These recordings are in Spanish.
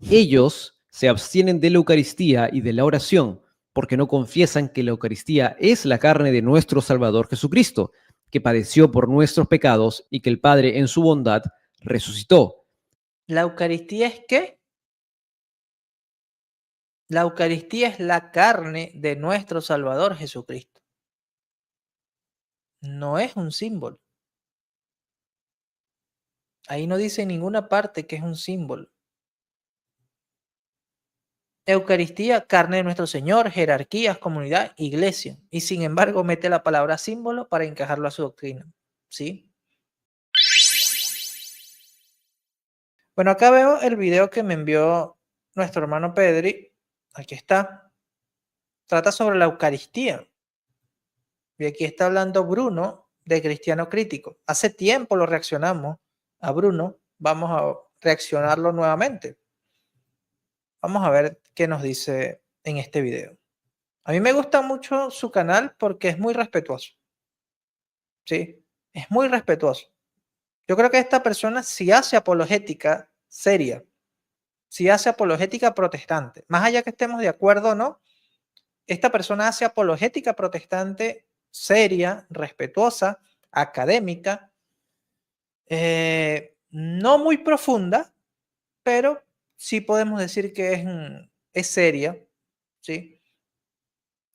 Ellos se abstienen de la Eucaristía y de la oración porque no confiesan que la Eucaristía es la carne de nuestro Salvador Jesucristo, que padeció por nuestros pecados y que el Padre en su bondad resucitó. ¿La Eucaristía es qué? La Eucaristía es la carne de nuestro Salvador Jesucristo. No es un símbolo. Ahí no dice en ninguna parte que es un símbolo. Eucaristía, carne de nuestro Señor, jerarquías, comunidad, iglesia. Y sin embargo mete la palabra símbolo para encajarlo a su doctrina. ¿Sí? Bueno, acá veo el video que me envió nuestro hermano Pedri. Aquí está. Trata sobre la Eucaristía. Y aquí está hablando Bruno de Cristiano Crítico. Hace tiempo lo reaccionamos a Bruno. Vamos a reaccionarlo nuevamente. Vamos a ver qué nos dice en este video. A mí me gusta mucho su canal porque es muy respetuoso. Sí, es muy respetuoso. Yo creo que esta persona si hace apologética seria, si hace apologética protestante, más allá que estemos de acuerdo o no, esta persona hace apologética protestante seria, respetuosa, académica, no muy profunda, pero sí podemos decir que es seria, ¿sí?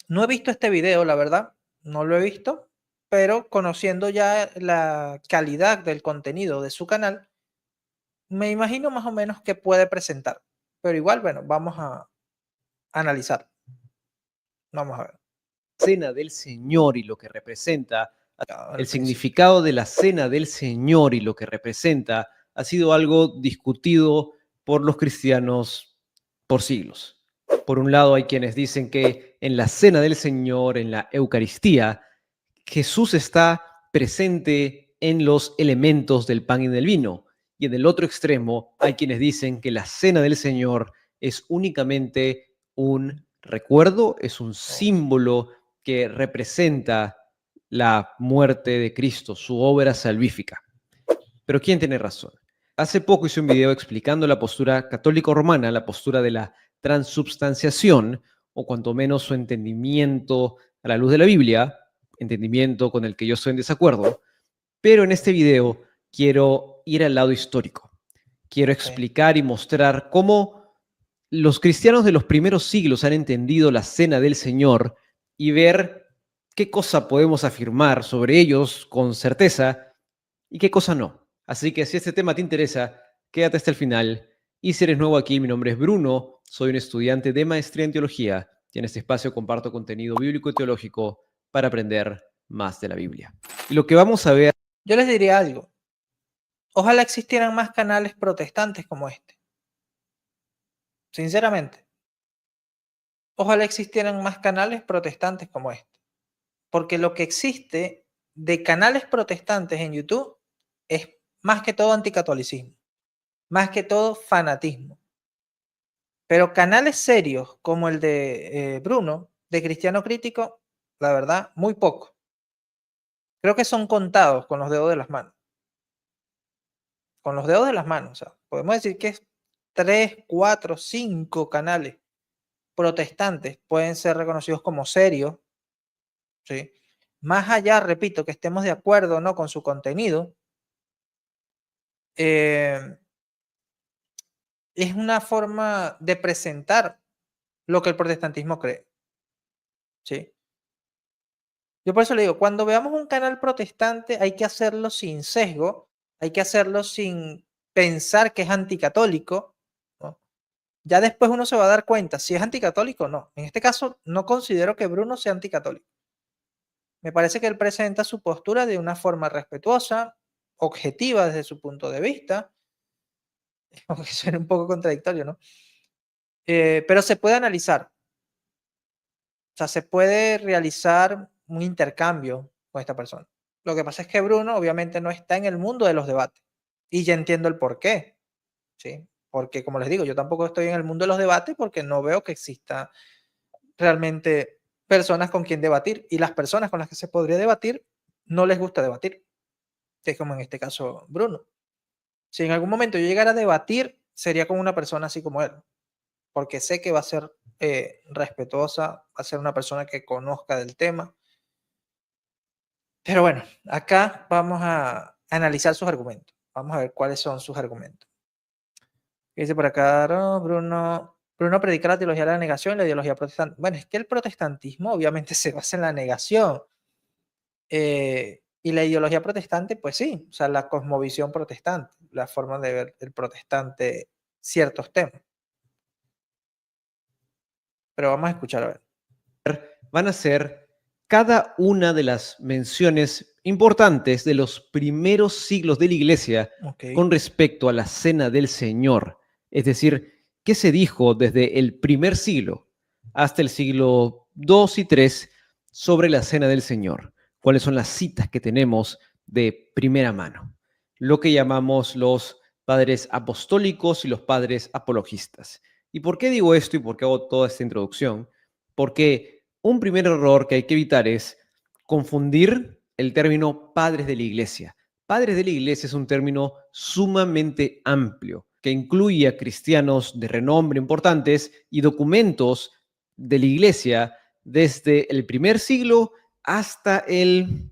No he visto este video, la verdad, no lo he visto, pero conociendo ya la calidad del contenido de su canal, me imagino más o menos que puede presentar. Pero igual, bueno, vamos a analizar. Vamos a ver. Cena del Señor y lo que representa, Al el principio. significado de la Cena del Señor y lo que representa ha sido algo discutido por los cristianos por siglos. Por un lado, hay quienes dicen que en la Cena del Señor, en la Eucaristía, Jesús está presente en los elementos del pan y del vino. Y en el otro extremo, hay quienes dicen que la Cena del Señor es únicamente un recuerdo, es un símbolo que representa la muerte de Cristo, su obra salvífica. Pero ¿quién tiene razón? Hace poco hice un video explicando la postura católico-romana, la postura de la transubstanciación, o cuanto menos su entendimiento a la luz de la Biblia, entendimiento con el que yo estoy en desacuerdo, pero en este video quiero ir al lado histórico. Quiero explicar y mostrar cómo los cristianos de los primeros siglos han entendido la Cena del Señor y ver qué cosa podemos afirmar sobre ellos con certeza y qué cosa no. Así que si este tema te interesa, quédate hasta el final. Y si eres nuevo aquí, mi nombre es Bruno, soy un estudiante de maestría en teología y en este espacio comparto contenido bíblico y teológico para aprender más de la Biblia. Y lo que vamos a ver... Yo les diría algo. Ojalá existieran más canales protestantes como este. Sinceramente. Ojalá existieran más canales protestantes como este. Porque lo que existe de canales protestantes en YouTube es más que todo anticatolicismo. Más que todo fanatismo. Pero canales serios como el de Bruno, de Cristiano Crítico, la verdad, muy poco. Creo que son contados con los dedos de las manos. Con los dedos de las manos. O sea, podemos decir que es 3, 4, 5 canales protestantes pueden ser reconocidos como serios. ¿Sí? Más allá, repito, que estemos de acuerdo o no con su contenido, es una forma de presentar lo que el protestantismo cree. ¿Sí? Yo por eso le digo, cuando veamos un canal protestante hay que hacerlo sin sesgo, hay que hacerlo sin pensar que es anticatólico, ¿no? Ya después uno se va a dar cuenta si es anticatólico o no. En este caso no considero que Bruno sea anticatólico. Me parece que él presenta su postura de una forma respetuosa, objetiva desde su punto de vista, aunque suena un poco contradictorio, ¿no? Pero se puede analizar. O sea, se puede realizar un intercambio con esta persona. Lo que pasa es que Bruno obviamente no está en el mundo de los debates. Y ya entiendo el por qué. ¿Sí? Porque, como les digo, yo tampoco estoy en el mundo de los debates porque no veo que exista realmente personas con quien debatir. Y las personas con las que se podría debatir no les gusta debatir. Que es como en este caso Bruno. Si en algún momento yo llegara a debatir sería con una persona así como él, porque sé que va a ser respetuosa, va a ser una persona que conozca del tema. Pero bueno, acá vamos a analizar sus argumentos. Vamos a ver cuáles son sus argumentos. Dice por acá, no, Bruno predica la teología de la negación y la ideología protestante. Bueno, es que el protestantismo obviamente se basa en la negación. Y la ideología protestante, pues sí, o sea, la cosmovisión protestante, la forma de ver el protestante ciertos temas. Pero vamos a escuchar a ver. Van a ser cada una de las menciones importantes de los primeros siglos de la iglesia Ok. con respecto a la cena del Señor. Es decir, qué se dijo desde el primer siglo hasta el siglo II y III sobre la cena del Señor. ¿Cuáles son las citas que tenemos de primera mano? Lo que llamamos los padres apostólicos y los padres apologistas. ¿Y por qué digo esto y por qué hago toda esta introducción? Porque un primer error que hay que evitar es confundir el término padres de la iglesia. Padres de la iglesia es un término sumamente amplio que incluye a cristianos de renombre importantes y documentos de la iglesia desde el primer siglo hasta el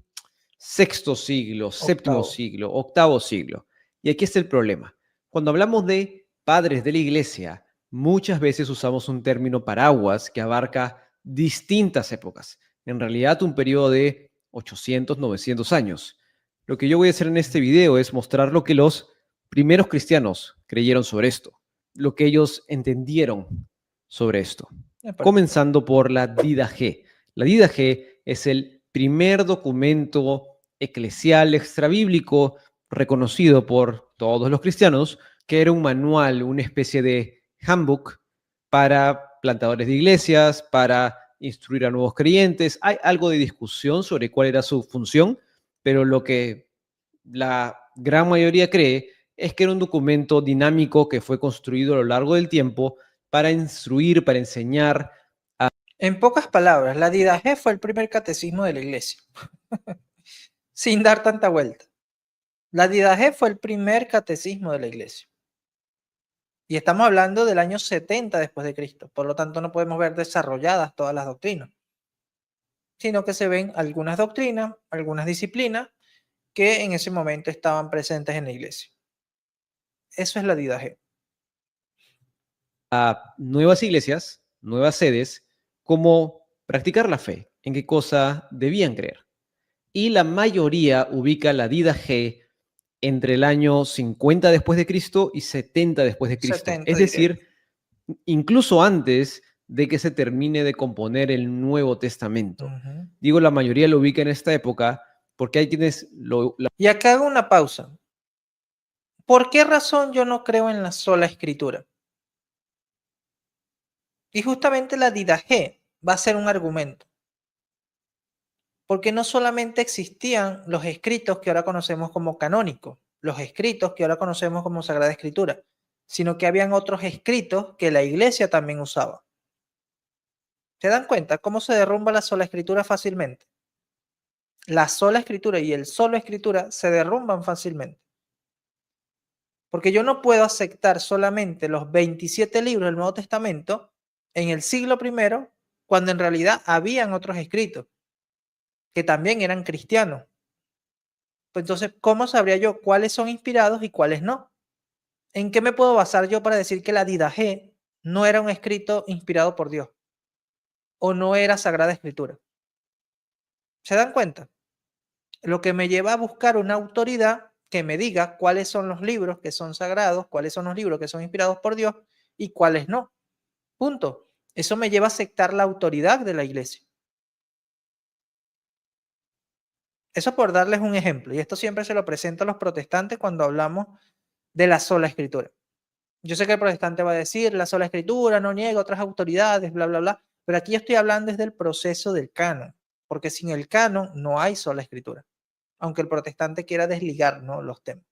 sexto siglo, séptimo Octavo. siglo, octavo siglo. Y aquí está el problema. Cuando hablamos de padres de la iglesia, muchas veces usamos un término paraguas que abarca distintas épocas. En realidad, un periodo de 800, 900 años. Lo que yo voy a hacer en este video es mostrar lo que los primeros cristianos creyeron sobre esto, lo que ellos entendieron sobre esto. Me parece. Comenzando por la Didache. La Didache es el primer documento eclesial extrabíblico reconocido por todos los cristianos, que era un manual, una especie de handbook para plantadores de iglesias, para instruir a nuevos creyentes. Hay algo de discusión sobre cuál era su función, pero lo que la gran mayoría cree es que era un documento dinámico que fue construido a lo largo del tiempo para instruir, para enseñar. En pocas palabras, la Didache fue el primer catecismo de la iglesia. Sin dar tanta vuelta. La Didache fue el primer catecismo de la iglesia. Y estamos hablando del año 70 después de Cristo. Por lo tanto, no podemos ver desarrolladas todas las doctrinas, sino que se ven algunas doctrinas, algunas disciplinas que en ese momento estaban presentes en la iglesia. Eso es la Didache. A nuevas iglesias, nuevas sedes, cómo practicar la fe, en qué cosa debían creer. Y la mayoría ubica la Didache entre el año 50 después de Cristo y 70 después de Cristo. 70 Es diré. decir, incluso antes de que se termine de componer el Nuevo Testamento. Digo, la mayoría lo ubica en esta época porque hay quienes Y acá hago una pausa. ¿Por qué razón yo no creo en la sola escritura? Y justamente la Didache va a ser un argumento. Porque no solamente existían los escritos que ahora conocemos como canónicos, los escritos que ahora conocemos como Sagrada Escritura, sino que habían otros escritos que la iglesia también usaba. ¿Se dan cuenta cómo se derrumba la sola escritura fácilmente? La sola escritura y el solo escritura se derrumban fácilmente. Porque yo no puedo aceptar solamente los 27 libros del Nuevo Testamento en el siglo I, cuando en realidad habían otros escritos que también eran cristianos. Pues entonces, ¿cómo sabría yo cuáles son inspirados y cuáles no? ¿En qué me puedo basar yo para decir que la Didache no era un escrito inspirado por Dios o no era Sagrada Escritura? ¿Se dan cuenta? Lo que me lleva a buscar una autoridad que me diga cuáles son los libros que son sagrados, cuáles son los libros que son inspirados por Dios y cuáles no. Punto. Eso me lleva a aceptar la autoridad de la iglesia. Eso por darles un ejemplo. Y esto siempre se lo presento a los protestantes cuando hablamos de la sola escritura. Yo sé que el protestante va a decir la sola escritura, no niega otras autoridades, bla, bla, bla. Pero aquí estoy hablando desde el proceso del canon. Porque sin el canon no hay sola escritura. Aunque el protestante quiera desligar, ¿no?, los temas.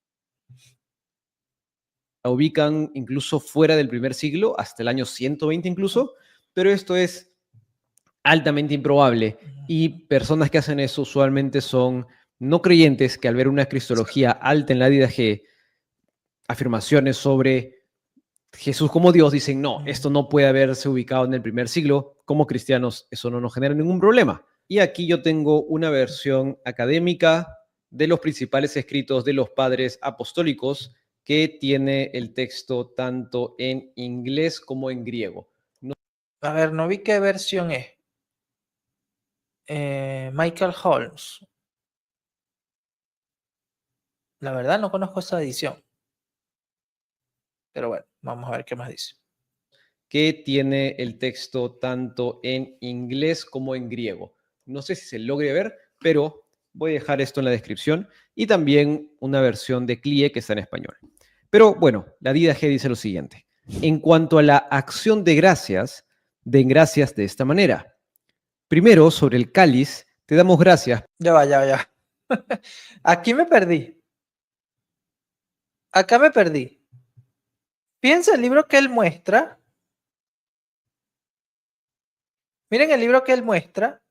la ubican incluso fuera del primer siglo, hasta el año 120 incluso, pero esto es altamente improbable. Y personas que hacen eso usualmente son no creyentes que al ver una cristología alta en la Didache, afirmaciones sobre Jesús como Dios dicen, no, esto no puede haberse ubicado en el primer siglo. Como cristianos, eso no nos genera ningún problema. Y aquí yo tengo una versión académica de los principales escritos de los padres apostólicos que tiene el texto tanto en inglés como en griego. A ver, no vi qué versión es. Michael Holmes. La verdad no conozco esa edición. Pero bueno, vamos a ver qué más dice. Que tiene el texto tanto en inglés como en griego. No sé si se logre ver, pero voy a dejar esto en la descripción y también una versión de CLIE que está en español. Pero bueno, la Didache dice lo siguiente. En cuanto a la acción de gracias, den gracias de esta manera. Primero, sobre el cáliz, te damos gracias. Ya va, ya va, ya va. Aquí me perdí. Acá me perdí. Fíjense el libro que él muestra. Miren el libro que él muestra.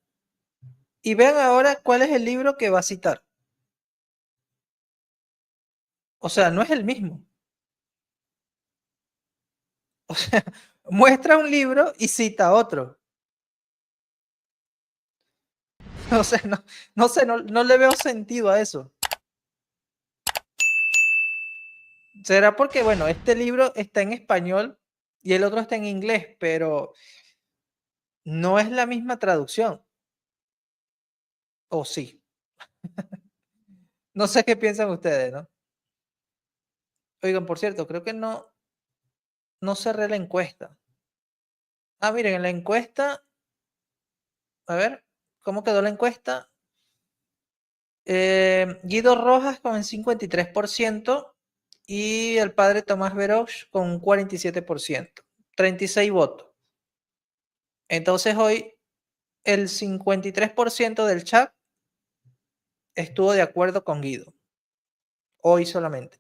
Y vean ahora cuál es el libro que va a citar. O sea, no es el mismo. O sea, muestra un libro y cita otro. O sea, no sé, no le veo sentido a eso. Será porque, bueno, este libro está en español y el otro está en inglés, pero no es la misma traducción. ¿O sí? No sé qué piensan ustedes, ¿no? Oigan, por cierto, creo que no cerré la encuesta. Ah, miren, en la encuesta, a ver, ¿cómo quedó la encuesta? Guido Rojas con el 53% y el padre Tomás Veroch con un 47%, 36 votos. Entonces hoy el 53% del chat estuvo de acuerdo con Guido, hoy solamente.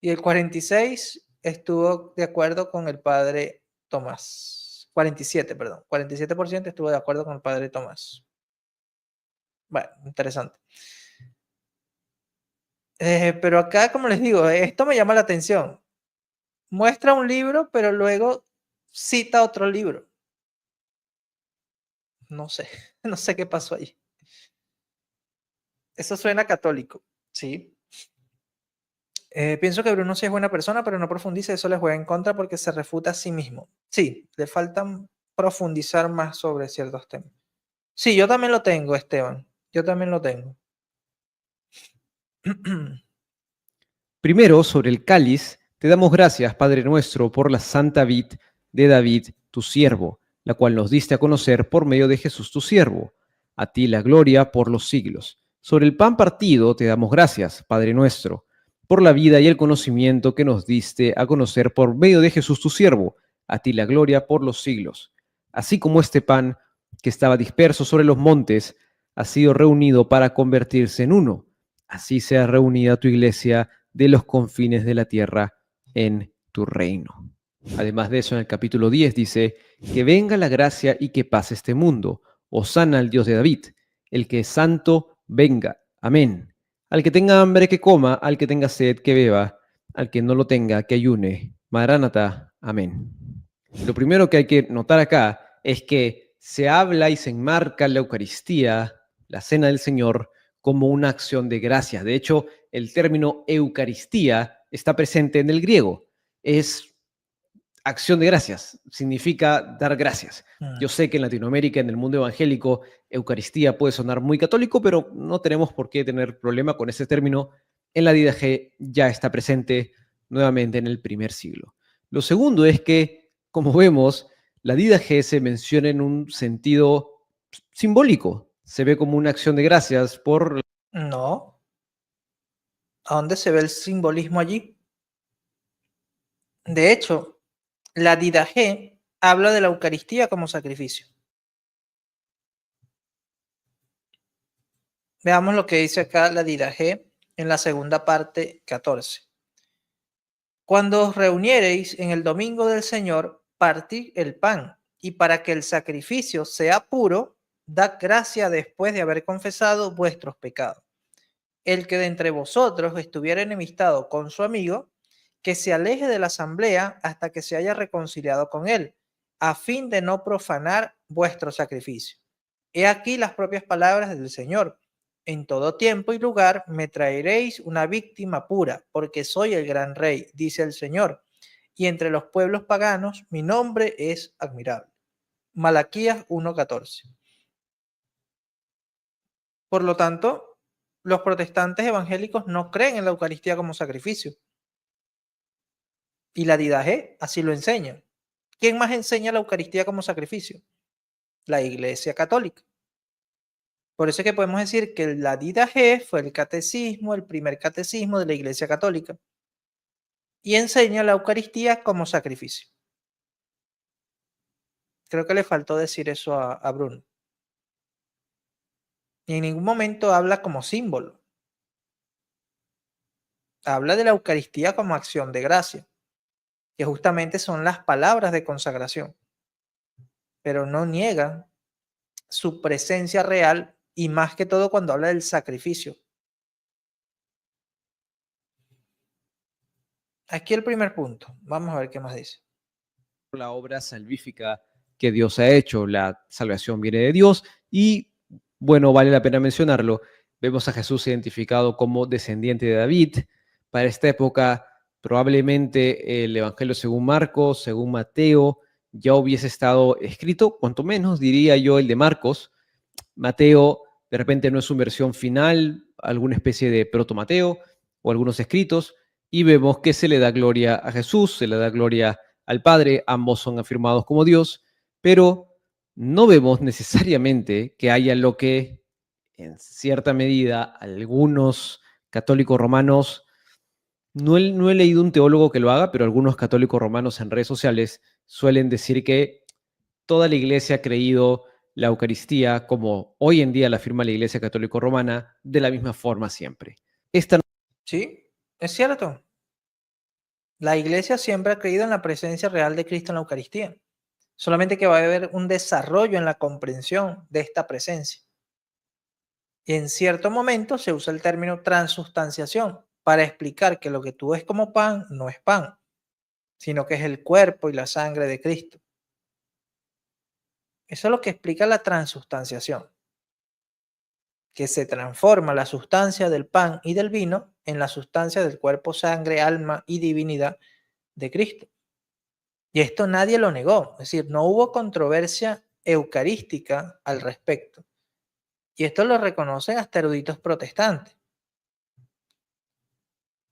Y el 46% estuvo de acuerdo con el padre Tomás. 47, perdón. 47% estuvo de acuerdo con el padre Tomás. Bueno, interesante. Pero acá, como les digo, esto me llama la atención. Muestra un libro, pero luego cita otro libro. No sé, no sé qué pasó ahí. Eso suena católico, ¿sí? Pienso que Bruno sí es buena persona, pero no profundiza, eso le juega en contra porque se refuta a sí mismo. Sí, le falta profundizar más sobre ciertos temas. Sí, yo también lo tengo, Esteban. Yo también lo tengo. Primero, sobre el cáliz, te damos gracias, Padre nuestro, por la santa vid de David, tu siervo, la cual nos diste a conocer por medio de Jesús, tu siervo. A ti la gloria por los siglos. Sobre el pan partido te damos gracias, Padre nuestro, por la vida y el conocimiento que nos diste a conocer por medio de Jesús, tu siervo. A ti la gloria por los siglos. Así como este pan que estaba disperso sobre los montes ha sido reunido para convertirse en uno, así sea reunida tu iglesia de los confines de la tierra en tu reino. Además de eso, en el capítulo 10 dice, que venga la gracia y que pase este mundo. Hosana al Dios de David, el que es santo, venga. Amén. Al que tenga hambre, que coma, al que tenga sed, que beba, al que no lo tenga, que ayune. Maránata. Amén. Lo primero que hay que notar acá es que se habla y se enmarca la Eucaristía, la Cena del Señor, como una acción de gracias. De hecho, el término Eucaristía está presente en el griego. Es acción de gracias, significa dar gracias. Yo sé que en Latinoamérica, en el mundo evangélico, Eucaristía puede sonar muy católico, pero no tenemos por qué tener problema con ese término. En la Didache ya está presente nuevamente en el primer siglo. Lo segundo es que, como vemos, la Didache se menciona en un sentido simbólico. Se ve como una acción de gracias por... No. ¿A dónde se ve el simbolismo allí? De hecho, la Didache habla de la Eucaristía como sacrificio. Veamos lo que dice acá la Didache en la segunda parte 14. Cuando os reuniereis en el domingo del Señor, partid el pan, y para que el sacrificio sea puro, dad gracia después de haber confesado vuestros pecados. El que de entre vosotros estuviera enemistado con su amigo, que se aleje de la asamblea hasta que se haya reconciliado con él, a fin de no profanar vuestro sacrificio. He aquí las propias palabras del Señor. En todo tiempo y lugar me traeréis una víctima pura, porque soy el gran rey, dice el Señor. Y entre los pueblos paganos mi nombre es admirable. Malaquías 1:14. Por lo tanto, los protestantes evangélicos no creen en la Eucaristía como sacrificio. Y la Didache así lo enseña. ¿Quién más enseña la Eucaristía como sacrificio? La Iglesia Católica. Por eso es que podemos decir que la Didache fue el catecismo, el primer catecismo de la Iglesia Católica. Y enseña la Eucaristía como sacrificio. Creo que le faltó decir eso a Bruno. Y en ningún momento habla como símbolo. Habla de la Eucaristía como acción de gracia, que justamente son las palabras de consagración. Pero no niega su presencia real y más que todo cuando habla del sacrificio. Aquí el primer punto. Vamos a ver qué más dice. La obra salvífica que Dios ha hecho, la salvación viene de Dios y, bueno, vale la pena mencionarlo, vemos a Jesús identificado como descendiente de David. Para esta época, probablemente el Evangelio según Marcos, según Mateo, ya hubiese estado escrito, cuanto menos diría yo el de Marcos. Mateo de repente no es su versión final, alguna especie de proto-Mateo o algunos escritos, y vemos que se le da gloria a Jesús, se le da gloria al Padre, ambos son afirmados como Dios, pero no vemos necesariamente que haya lo que en cierta medida algunos católicos romanos, no he leído un teólogo que lo haga, pero algunos católicos romanos en redes sociales suelen decir que toda la iglesia ha creído la Eucaristía, como hoy en día la afirma la Iglesia Católica Romana, de la misma forma siempre. Esta Sí, es cierto. La Iglesia siempre ha creído en la presencia real de Cristo en la Eucaristía. Solamente que va a haber un desarrollo en la comprensión de esta presencia. Y en cierto momento se usa el término transustanciación para explicar que lo que tú ves como pan no es pan, sino que es el cuerpo y la sangre de Cristo. Eso es lo que explica la transustanciación, que se transforma la sustancia del pan y del vino en la sustancia del cuerpo, sangre, alma y divinidad de Cristo. Y esto nadie lo negó, es decir, no hubo controversia eucarística al respecto. Y esto lo reconocen hasta eruditos protestantes.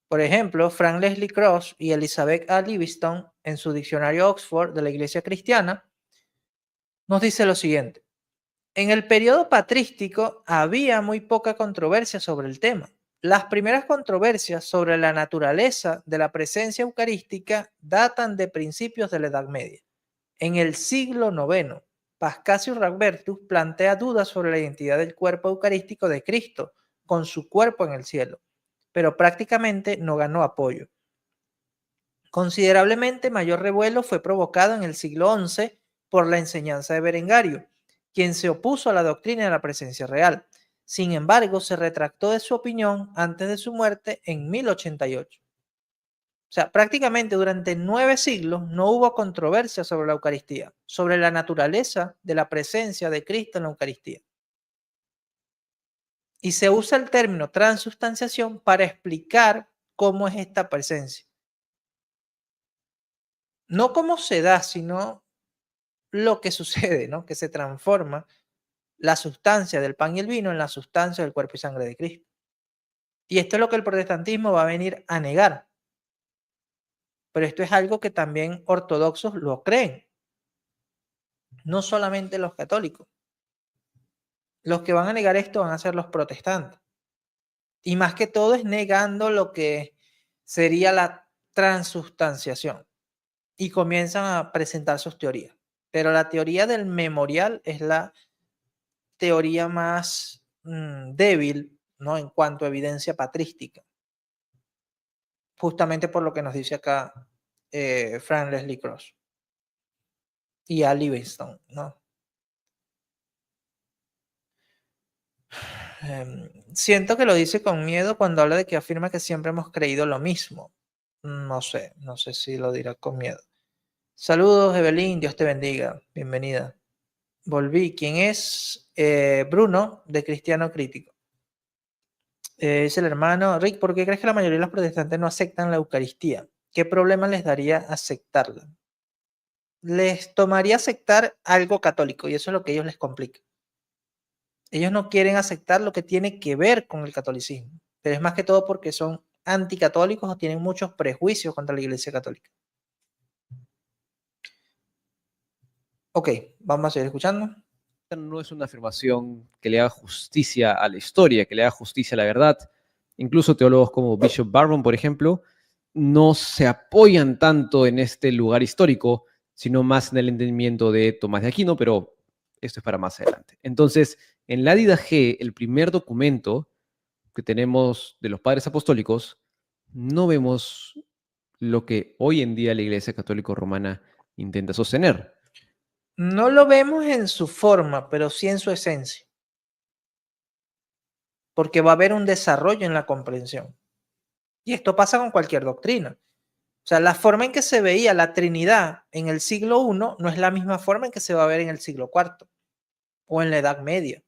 Por ejemplo, Frank Leslie Cross y Elizabeth A. Livingstone, en su diccionario Oxford de la Iglesia Cristiana, nos dice lo siguiente. En el periodo patrístico había muy poca controversia sobre el tema. Las primeras controversias sobre la naturaleza de la presencia eucarística datan de principios de la Edad Media. En el siglo IX, Pascasio Radbertus plantea dudas sobre la identidad del cuerpo eucarístico de Cristo con su cuerpo en el cielo, pero prácticamente no ganó apoyo. Considerablemente mayor revuelo fue provocado en el siglo XI por la enseñanza de Berengario, quien se opuso a la doctrina de la presencia real. Sin embargo, se retractó de su opinión antes de su muerte en 1088. O sea, prácticamente durante 9 siglos no hubo controversia sobre la Eucaristía, sobre la naturaleza de la presencia de Cristo en la Eucaristía. Y se usa el término transustanciación para explicar cómo es esta presencia. No cómo se da, sino lo que sucede, ¿no? Que se transforma la sustancia del pan y el vino en la sustancia del cuerpo y sangre de Cristo. Y esto es lo que el protestantismo va a venir a negar. Pero esto es algo que también ortodoxos lo creen, no solamente los católicos. Los que van a negar esto van a ser los protestantes. Y más que todo es negando lo que sería la transustanciación. Y comienzan a presentar sus teorías. Pero la teoría del memorial es la teoría más débil, ¿no? En cuanto a evidencia patrística. Justamente por lo que nos dice acá Frank Leslie Cross y a Livingstone, ¿no? Siento que lo dice con miedo cuando habla de que afirma que siempre hemos creído lo mismo. No sé, no sé si lo dirá con miedo. Saludos, Evelyn, Dios te bendiga, bienvenida. Volví, ¿quién es? Bruno, de Cristiano Crítico. Dice el hermano, Rick, ¿por qué crees que la mayoría de los protestantes no aceptan la Eucaristía? ¿Qué problema les daría aceptarla? Les tomaría aceptar algo católico y eso es lo que a ellos les complica. Ellos no quieren aceptar lo que tiene que ver con el catolicismo, pero es más que todo porque son anticatólicos o tienen muchos prejuicios contra la Iglesia Católica. Ok, vamos a seguir escuchando. No es una afirmación que le haga justicia a la historia, que le haga justicia a la verdad. Incluso teólogos como Bishop Barron, por ejemplo, no se apoyan tanto en este lugar histórico, sino más en el entendimiento de Tomás de Aquino, pero esto es para más adelante. Entonces, en la Didache, el primer documento que tenemos de los padres apostólicos, no vemos lo que hoy en día la Iglesia Católica Romana intenta sostener. No lo vemos en su forma, pero sí en su esencia, porque va a haber un desarrollo en la comprensión. Y esto pasa con cualquier doctrina. O sea, la forma en que se veía la Trinidad en el siglo I no es la misma forma en que se va a ver en el siglo IV o en la Edad Media.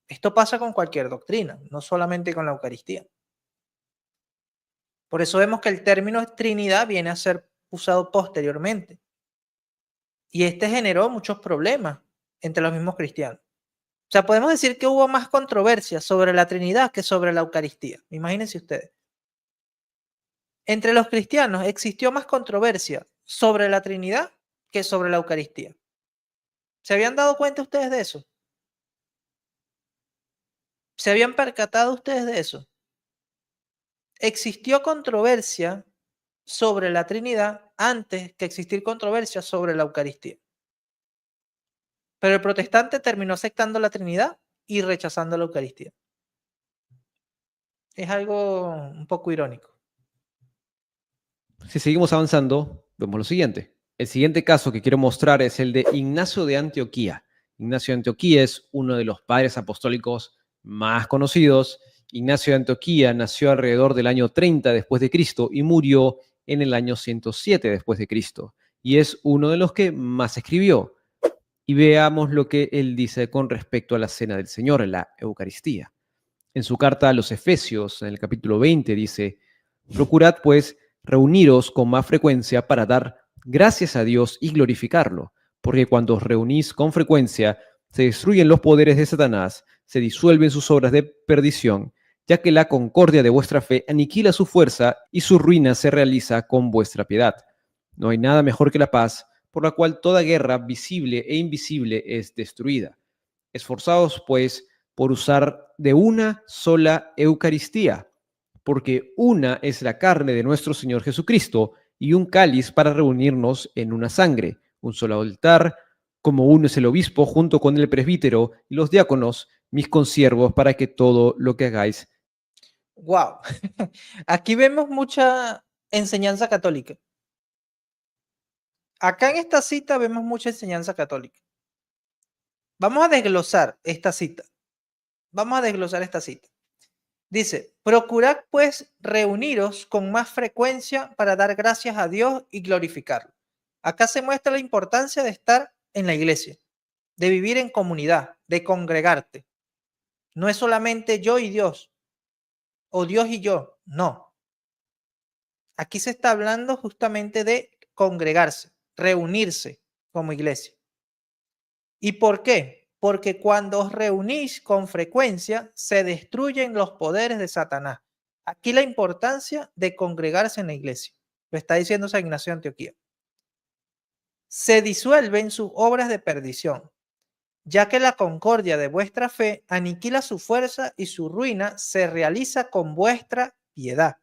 Esto pasa con cualquier doctrina, no solamente con la Eucaristía. Por eso vemos que el término Trinidad viene a ser usado posteriormente. Y este generó muchos problemas entre los mismos cristianos. O sea, podemos decir que hubo más controversia sobre la Trinidad que sobre la Eucaristía. Imagínense ustedes. Entre los cristianos existió más controversia sobre la Trinidad que sobre la Eucaristía. ¿Se habían dado cuenta ustedes de eso? ¿Se habían percatado ustedes de eso? Existió controversia sobre la Trinidad antes que existir controversia sobre la Eucaristía. Pero el protestante terminó aceptando la Trinidad y rechazando la Eucaristía. Es algo un poco irónico. Si seguimos avanzando, vemos lo siguiente. El siguiente caso que quiero mostrar es el de Ignacio de Antioquía. Ignacio de Antioquía es uno de los padres apostólicos más conocidos. Ignacio de Antioquía nació alrededor del año 30 después de Cristo y murió en el año 107 después de Cristo. Y es uno de los que más escribió. Y veamos lo que él dice con respecto a la cena del Señor, la Eucaristía. En su carta a los Efesios, en el capítulo 20, dice: procurad, pues, reuniros con más frecuencia para dar gracias a Dios y glorificarlo, porque cuando os reunís con frecuencia, se destruyen los poderes de Satanás, se disuelven sus obras de perdición, ya que la concordia de vuestra fe aniquila su fuerza y su ruina se realiza con vuestra piedad. No hay nada mejor que la paz, por la cual toda guerra, visible e invisible, es destruida. Esforzaos, pues, por usar de una sola Eucaristía, porque una es la carne de nuestro Señor Jesucristo y un cáliz para reunirnos en una sangre, un solo altar, como uno es el obispo junto con el presbítero y los diáconos, mis consiervos, para que todo lo que hagáis. ¡Wow! Aquí vemos mucha enseñanza católica. Acá en esta cita vemos mucha enseñanza católica. Vamos a desglosar esta cita. Vamos a desglosar esta cita. Dice, procurad pues reuniros con más frecuencia para dar gracias a Dios y glorificarlo. Acá se muestra la importancia de estar en la iglesia, de vivir en comunidad, de congregarte. No es solamente yo y Dios, o Dios y yo, no. Aquí se está hablando justamente de congregarse, reunirse como iglesia. ¿Y por qué? Porque cuando os reunís con frecuencia, se destruyen los poderes de Satanás. Aquí la importancia de congregarse en la iglesia. Lo está diciendo San Ignacio de Antioquía. Se disuelven sus obras de perdición, ya que la concordia de vuestra fe aniquila su fuerza y su ruina se realiza con vuestra piedad.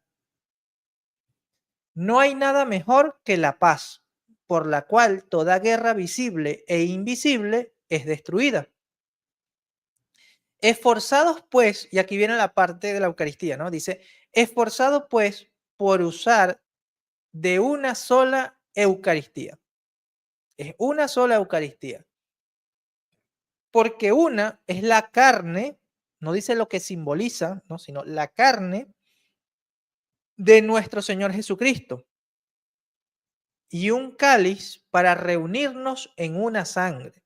No hay nada mejor que la paz, por la cual toda guerra visible e invisible es destruida. Esforzados pues, y aquí viene la parte de la Eucaristía, ¿no? Dice, esforzados pues por usar de una sola Eucaristía. Es una sola Eucaristía. Porque una es la carne, no dice lo que simboliza, ¿no? Sino la carne de nuestro Señor Jesucristo y un cáliz para reunirnos en una sangre.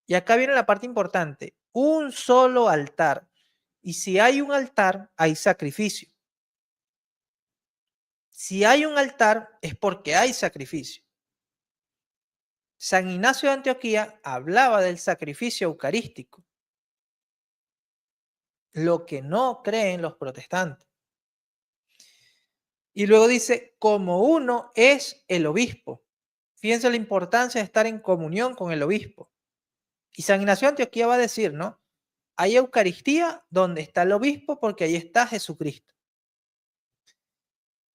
Y acá viene la parte importante, un solo altar. Y si hay un altar, hay sacrificio. Si hay un altar, es porque hay sacrificio. San Ignacio de Antioquía hablaba del sacrificio eucarístico, lo que no creen los protestantes. Y luego dice, como uno es el obispo. Fíjense la importancia de estar en comunión con el obispo. Y San Ignacio de Antioquía va a decir, ¿no? Hay Eucaristía donde está el obispo porque ahí está Jesucristo.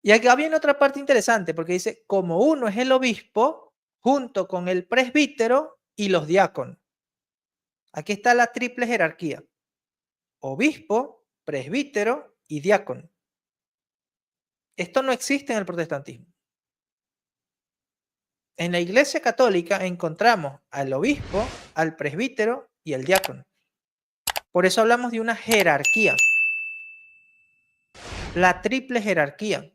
Y acá viene otra parte interesante porque dice, como uno es el obispo, junto con el presbítero y los diáconos. Aquí está la triple jerarquía. Obispo, presbítero y diácono. Esto no existe en el protestantismo. En la Iglesia Católica encontramos al obispo, al presbítero y al diácono. Por eso hablamos de una jerarquía. La triple jerarquía.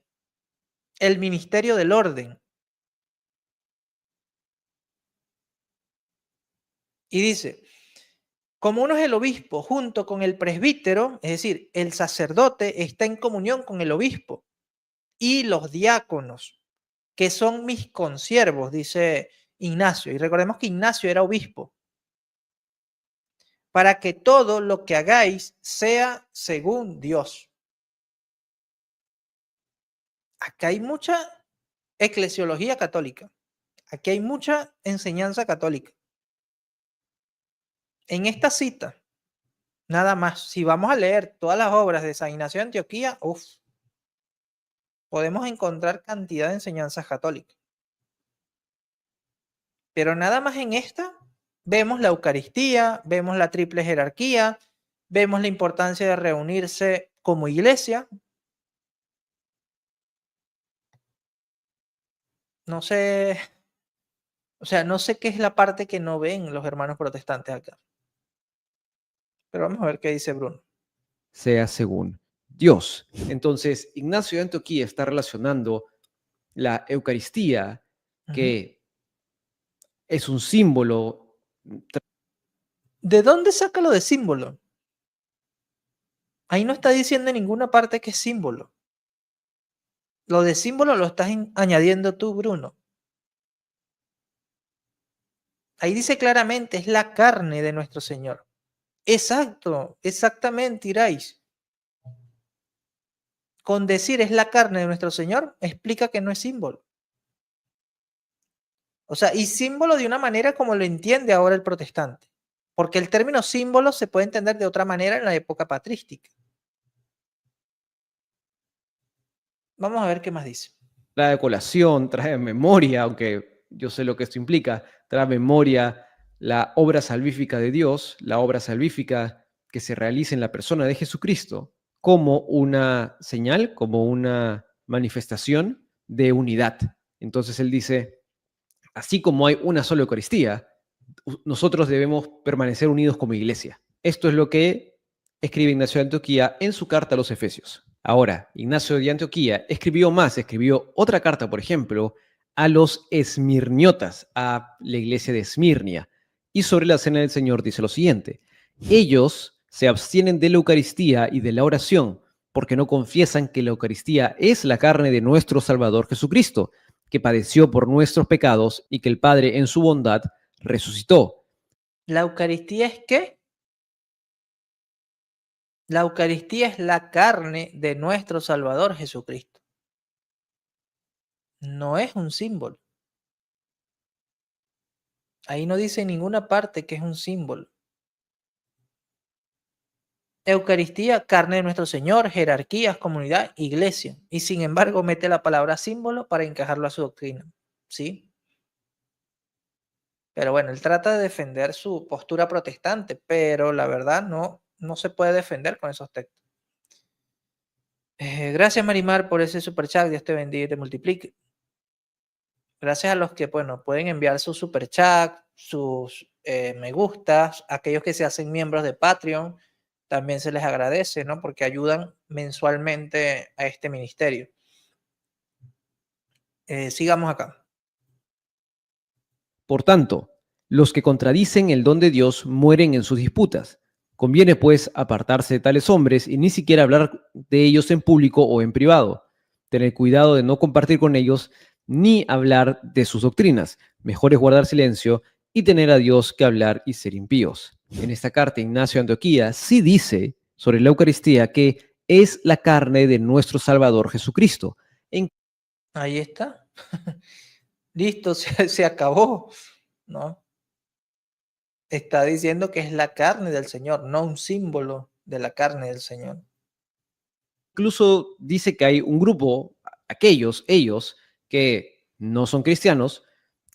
El ministerio del orden. Y dice, como uno es el obispo junto con el presbítero, es decir, el sacerdote está en comunión con el obispo y los diáconos, que son mis consiervos, dice Ignacio. Y recordemos que Ignacio era obispo. Para que todo lo que hagáis sea según Dios. Acá hay mucha eclesiología católica. Aquí hay mucha enseñanza católica. En esta cita, nada más, si vamos a leer todas las obras de San Ignacio de Antioquía, podemos encontrar cantidad de enseñanzas católicas. Pero nada más en esta vemos la Eucaristía, vemos la triple jerarquía, vemos la importancia de reunirse como iglesia. No sé, o sea, no sé qué es la parte que no ven los hermanos protestantes acá. Pero vamos a ver qué dice Bruno. Sea según Dios. Entonces, Ignacio de Antioquía está relacionando la Eucaristía, que es un símbolo. ¿De dónde saca lo de símbolo? Ahí no está diciendo en ninguna parte que es símbolo. Lo de símbolo lo estás añadiendo tú, Bruno. Ahí dice claramente, es la carne de nuestro Señor. Exacto, exactamente, Irais. Con decir es la carne de nuestro Señor, explica que no es símbolo. O sea, y símbolo de una manera como lo entiende ahora el protestante. Porque el término símbolo se puede entender de otra manera en la época patrística. Vamos a ver qué más dice. Trae colación, trae memoria, aunque yo sé lo que esto implica, trae memoria la obra salvífica de Dios, la obra salvífica que se realiza en la persona de Jesucristo, como una señal, como una manifestación de unidad. Entonces él dice, así como hay una sola Eucaristía, nosotros debemos permanecer unidos como iglesia. Esto es lo que escribe Ignacio de Antioquía en su carta a los Efesios. Ahora, Ignacio de Antioquía escribió más, escribió otra carta, por ejemplo, a los esmirniotas, a la iglesia de Esmirnia. Y sobre la cena del Señor dice lo siguiente: ellos se abstienen de la Eucaristía y de la oración porque no confiesan que la Eucaristía es la carne de nuestro Salvador Jesucristo, que padeció por nuestros pecados y que el Padre en su bondad resucitó. ¿La Eucaristía es qué? La Eucaristía es la carne de nuestro Salvador Jesucristo. No es un símbolo. Ahí no dice en ninguna parte que es un símbolo. Eucaristía, carne de nuestro Señor, jerarquías, comunidad, iglesia. Y sin embargo mete la palabra símbolo para encajarlo a su doctrina. ¿Sí? Pero bueno, él trata de defender su postura protestante, pero la verdad no se puede defender con esos textos. Gracias, Marimar, por ese superchat. Dios te bendiga y te multiplique. Gracias a los que, bueno, pueden enviar su superchat, sus me gustas, aquellos que se hacen miembros de Patreon, también se les agradece, ¿no? Porque ayudan mensualmente a este ministerio. Sigamos acá. Por tanto, los que contradicen el don de Dios mueren en sus disputas. Conviene, pues, apartarse de tales hombres y ni siquiera hablar de ellos en público o en privado. Tener cuidado de no compartir con ellos ni hablar de sus doctrinas. Mejor es guardar silencio y tener a Dios que hablar y ser impíos. En esta carta, Ignacio de Antioquía sí dice sobre la Eucaristía que es la carne de nuestro Salvador Jesucristo. En Ahí está. Listo, se acabó, ¿no? Está diciendo que es la carne del Señor, no un símbolo de la carne del Señor. Incluso dice que hay un grupo, ellos, que no son cristianos,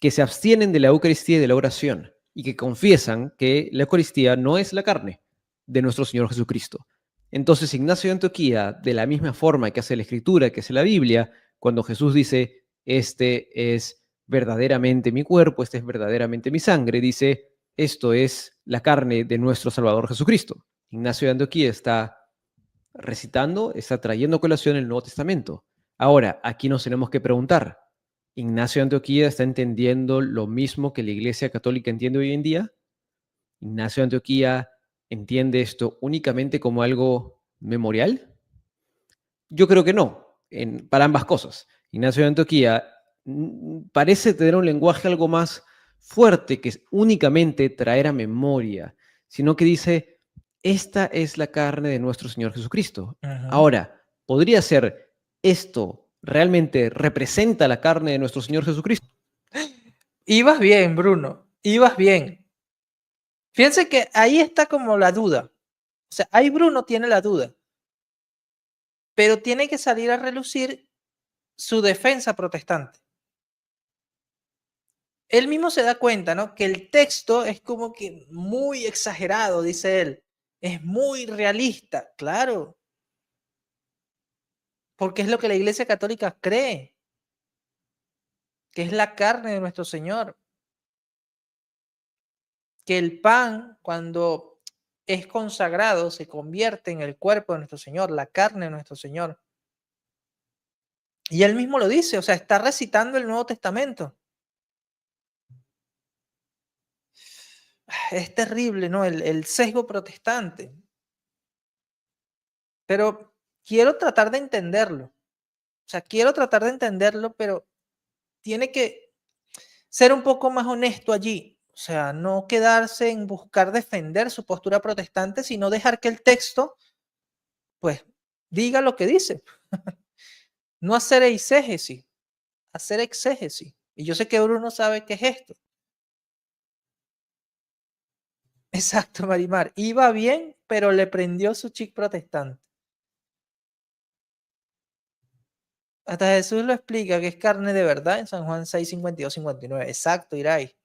que se abstienen de la Eucaristía y de la oración y que confiesan que la Eucaristía no es la carne de nuestro Señor Jesucristo. Entonces Ignacio de Antioquía, de la misma forma que hace la Escritura, que hace la Biblia, cuando Jesús dice, este es verdaderamente mi cuerpo, este es verdaderamente mi sangre, dice, esto es la carne de nuestro Salvador Jesucristo. Ignacio de Antioquía está recitando, está trayendo a colación el Nuevo Testamento. Ahora, aquí nos tenemos que preguntar, ¿Ignacio de Antioquía está entendiendo lo mismo que la Iglesia Católica entiende hoy en día? ¿Ignacio de Antioquía entiende esto únicamente como algo memorial? Yo creo que no, para ambas cosas. Ignacio de Antioquía parece tener un lenguaje algo más fuerte que únicamente traer a memoria, sino que dice, esta es la carne de nuestro Señor Jesucristo. Ujú. Ahora, ¿podría ser esto realmente representa la carne de nuestro Señor Jesucristo? Ibas bien, Bruno, ibas bien. Fíjense que ahí está como la duda. O sea, ahí Bruno tiene la duda, pero tiene que salir a relucir su defensa protestante. Él mismo se da cuenta, ¿no? Que el texto es como que muy exagerado, dice él. Es muy realista, claro, porque es lo que la Iglesia Católica cree, que es la carne de nuestro Señor. Que el pan, cuando es consagrado, se convierte en el cuerpo de nuestro Señor, la carne de nuestro Señor. Y él mismo lo dice, o sea, está recitando el Nuevo Testamento. Es terrible, ¿no? El sesgo protestante. Pero quiero tratar de entenderlo. O sea, quiero tratar de entenderlo, pero tiene que ser un poco más honesto allí. O sea, no quedarse en buscar defender su postura protestante, sino dejar que el texto, pues, diga lo que dice. No hacer eisegesis, hacer exégesis. Y yo sé que Bruno sabe qué es esto. Exacto, Marimar. Iba bien, pero le prendió su chic protestante. Hasta Jesús lo explica que es carne de verdad en San Juan 6, 52, 59. Exacto, Irai.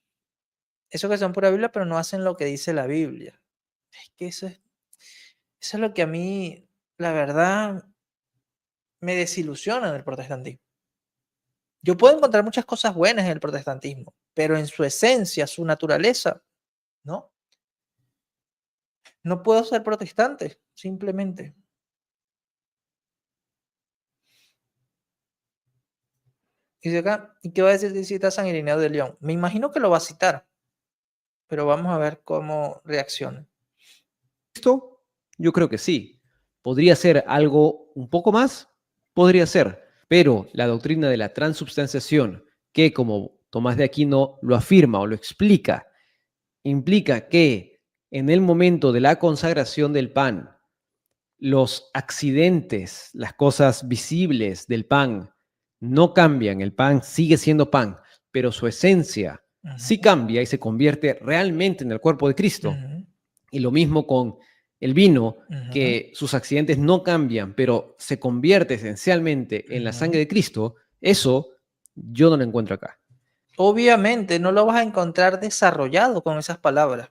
Eso que son pura Biblia, pero no hacen lo que dice la Biblia. Es que eso es lo que a mí, la verdad, me desilusiona del protestantismo. Yo puedo encontrar muchas cosas buenas en el protestantismo, pero en su esencia, su naturaleza, ¿no? No puedo ser protestante, simplemente. Dice acá, ¿y qué va a decir si cita a San Irineo de León? Me imagino que lo va a citar, pero vamos a ver cómo reacciona. Yo creo que sí. ¿Podría ser algo un poco más? Podría ser, pero la doctrina de la transubstanciación, que como Tomás de Aquino lo afirma o lo explica, implica que en el momento de la consagración del pan, los accidentes, las cosas visibles del pan no cambian, el pan sigue siendo pan, pero su esencia sí Ujú, cambia y se convierte realmente en el cuerpo de Cristo. ujú, Y lo mismo con el vino, ujú, que sus accidentes no cambian, pero se convierte esencialmente en la sangre ujú. de Cristo, eso yo no lo encuentro acá. Obviamente no lo vas a encontrar desarrollado con esas palabras.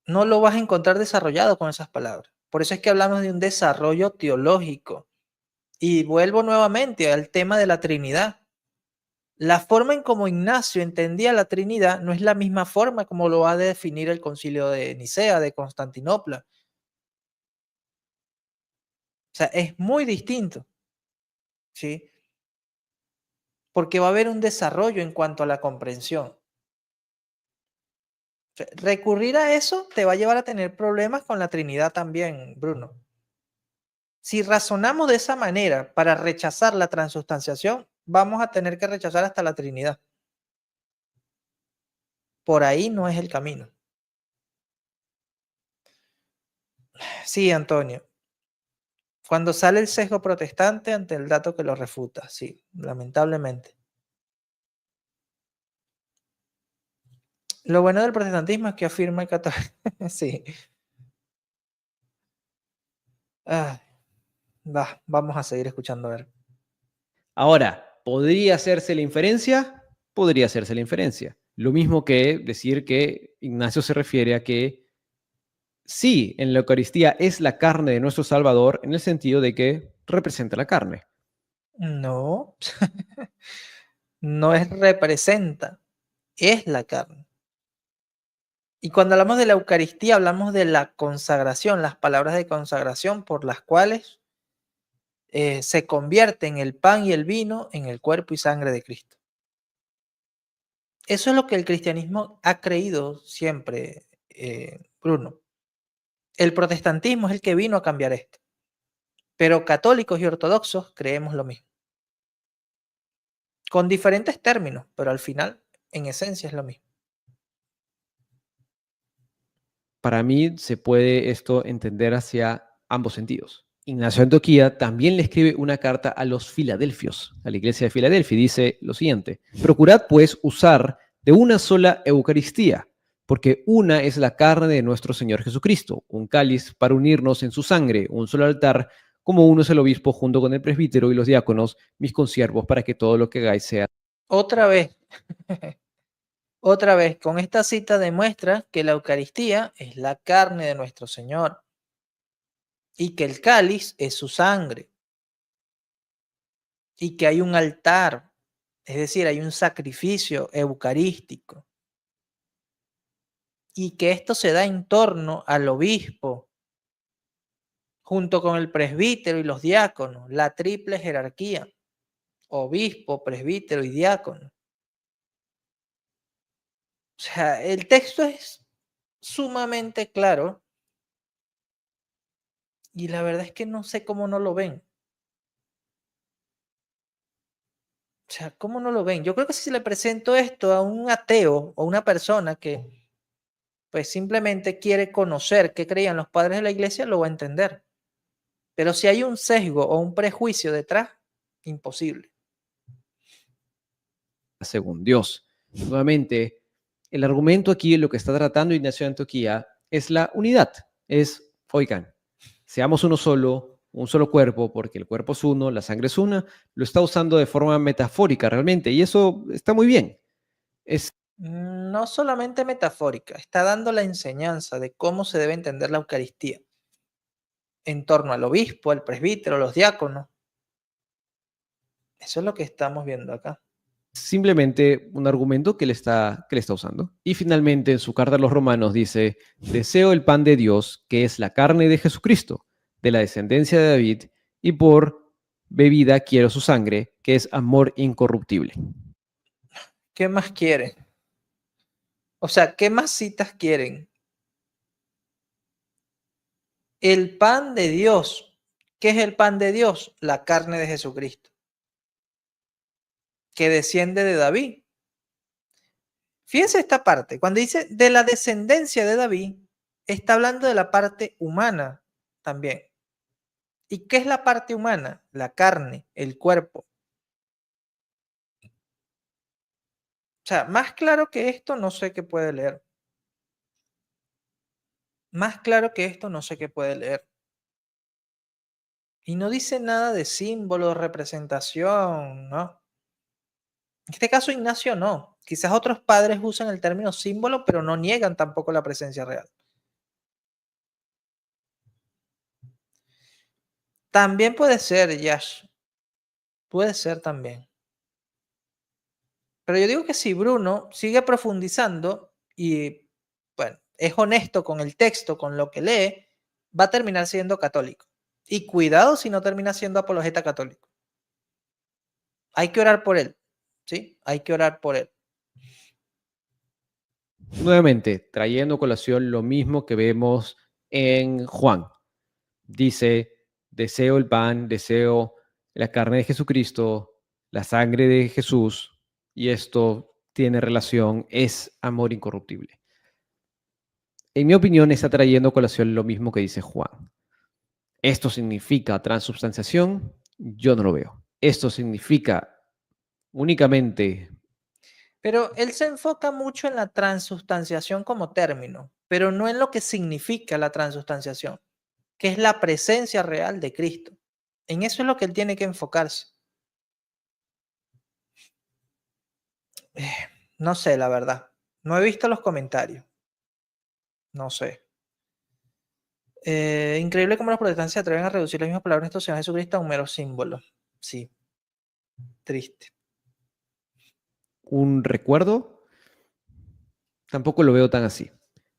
No lo vas a encontrar desarrollado con esas palabras. Por eso es que hablamos de un desarrollo teológico. Y vuelvo nuevamente al tema de la Trinidad. La forma en como Ignacio entendía la Trinidad no es la misma forma como lo va a definir el Concilio de Nicea, de Constantinopla. O sea, es muy distinto, ¿sí? porque va a haber un desarrollo en cuanto a la comprensión. Recurrir a eso te va a llevar a tener problemas con la Trinidad también, Bruno. Si razonamos de esa manera para rechazar la transustanciación, vamos a tener que rechazar hasta la Trinidad. Por ahí no es el camino. Sí, Antonio. Cuando sale el sesgo protestante ante el dato que lo refuta, sí, lamentablemente. Lo bueno del protestantismo es que afirma el catolicismo. Sí. Ah, vamos a seguir escuchando a ver. Ahora, ¿podría hacerse la inferencia? Podría hacerse la inferencia. Lo mismo que decir que Ignacio se refiere a que sí, en la Eucaristía es la carne de nuestro Salvador en el sentido de que representa la carne. No, no es representa, es la carne. Y cuando hablamos de la Eucaristía, hablamos de la consagración, las palabras de consagración por las cuales se convierten el pan y el vino en el cuerpo y sangre de Cristo. Eso es lo que el cristianismo ha creído siempre, Bruno. El protestantismo es el que vino a cambiar esto, pero católicos y ortodoxos creemos lo mismo. Con diferentes términos, pero al final, en esencia, es lo mismo. Para mí se puede esto entender hacia ambos sentidos. Ignacio de Antioquía también le escribe una carta a los filadelfios, a la iglesia de Filadelfia, y dice lo siguiente: procurad pues usar de una sola Eucaristía, porque una es la carne de nuestro Señor Jesucristo, un cáliz para unirnos en su sangre, un solo altar, como uno es el obispo junto con el presbítero y los diáconos, mis consiervos, para que todo lo que hagáis sea. Otra vez, otra vez, con esta cita demuestra que la Eucaristía es la carne de nuestro Señor y que el cáliz es su sangre y que hay un altar, es decir, hay un sacrificio eucarístico y que esto se da en torno al obispo junto con el presbítero y los diáconos, la triple jerarquía, obispo, presbítero y diácono. O sea, el texto es sumamente claro y la verdad es que no sé cómo no lo ven. O sea, ¿cómo no lo ven? Yo creo que si le presento esto a un ateo o una persona que pues simplemente quiere conocer qué creían los padres de la iglesia, lo va a entender. Pero si hay un sesgo o un prejuicio detrás, imposible. Según Dios. Nuevamente, el argumento aquí, lo que está tratando Ignacio de Antioquía, es la unidad. Es, oigan, seamos uno solo, un solo cuerpo, porque el cuerpo es uno, la sangre es una. Lo está usando de forma metafórica realmente, y eso está muy bien. Es No solamente metafórica, está dando la enseñanza de cómo se debe entender la Eucaristía en torno al obispo, al presbítero, los diáconos. Eso es lo que estamos viendo acá. simplemente un argumento que le está usando. Y finalmente, en su carta a los romanos dice: deseo el pan de Dios, que es la carne de Jesucristo, de la descendencia de David, y por bebida quiero su sangre, que es amor incorruptible. ¿Qué más quieren? O sea, ¿qué más citas quieren? El pan de Dios. ¿Qué es el pan de Dios? La carne de Jesucristo, que desciende de David. Fíjense esta parte, cuando dice de la descendencia de David, está hablando de la parte humana también. ¿Y qué es la parte humana? La carne, el cuerpo. O sea, más claro que esto no sé qué puede leer. Más claro que esto no sé qué puede leer. Y no dice nada de símbolo, representación, ¿no? En este caso Ignacio no. Quizás otros padres usan el término símbolo, pero no niegan tampoco la presencia real. También puede ser, Yash. Puede ser también. Pero yo digo que si Bruno sigue profundizando y, bueno, es honesto con el texto, con lo que lee, va a terminar siendo católico. Y cuidado si no termina siendo apologeta católico. Hay que orar por él, ¿sí? Hay que orar por él. Nuevamente, trayendo a colación lo mismo que vemos en Juan. Dice, deseo el pan, deseo la carne de Jesucristo, la sangre de Jesús, y esto tiene relación, es amor incorruptible. En mi opinión, está trayendo a colación lo mismo que dice Juan. ¿Esto significa transubstanciación? Yo no lo veo. ¿Esto significa únicamente? Pero él se enfoca mucho en la transustanciación como término, pero no en lo que significa la transustanciación, que es la presencia real de Cristo. En eso es lo que él tiene que enfocarse. No sé, la verdad. No he visto los comentarios. No sé. Increíble cómo los protestantes se atreven a reducir las mismas palabras de nuestro Señor Jesucristo a un mero símbolo. Sí, triste. ¿Un recuerdo? Tampoco lo veo tan así,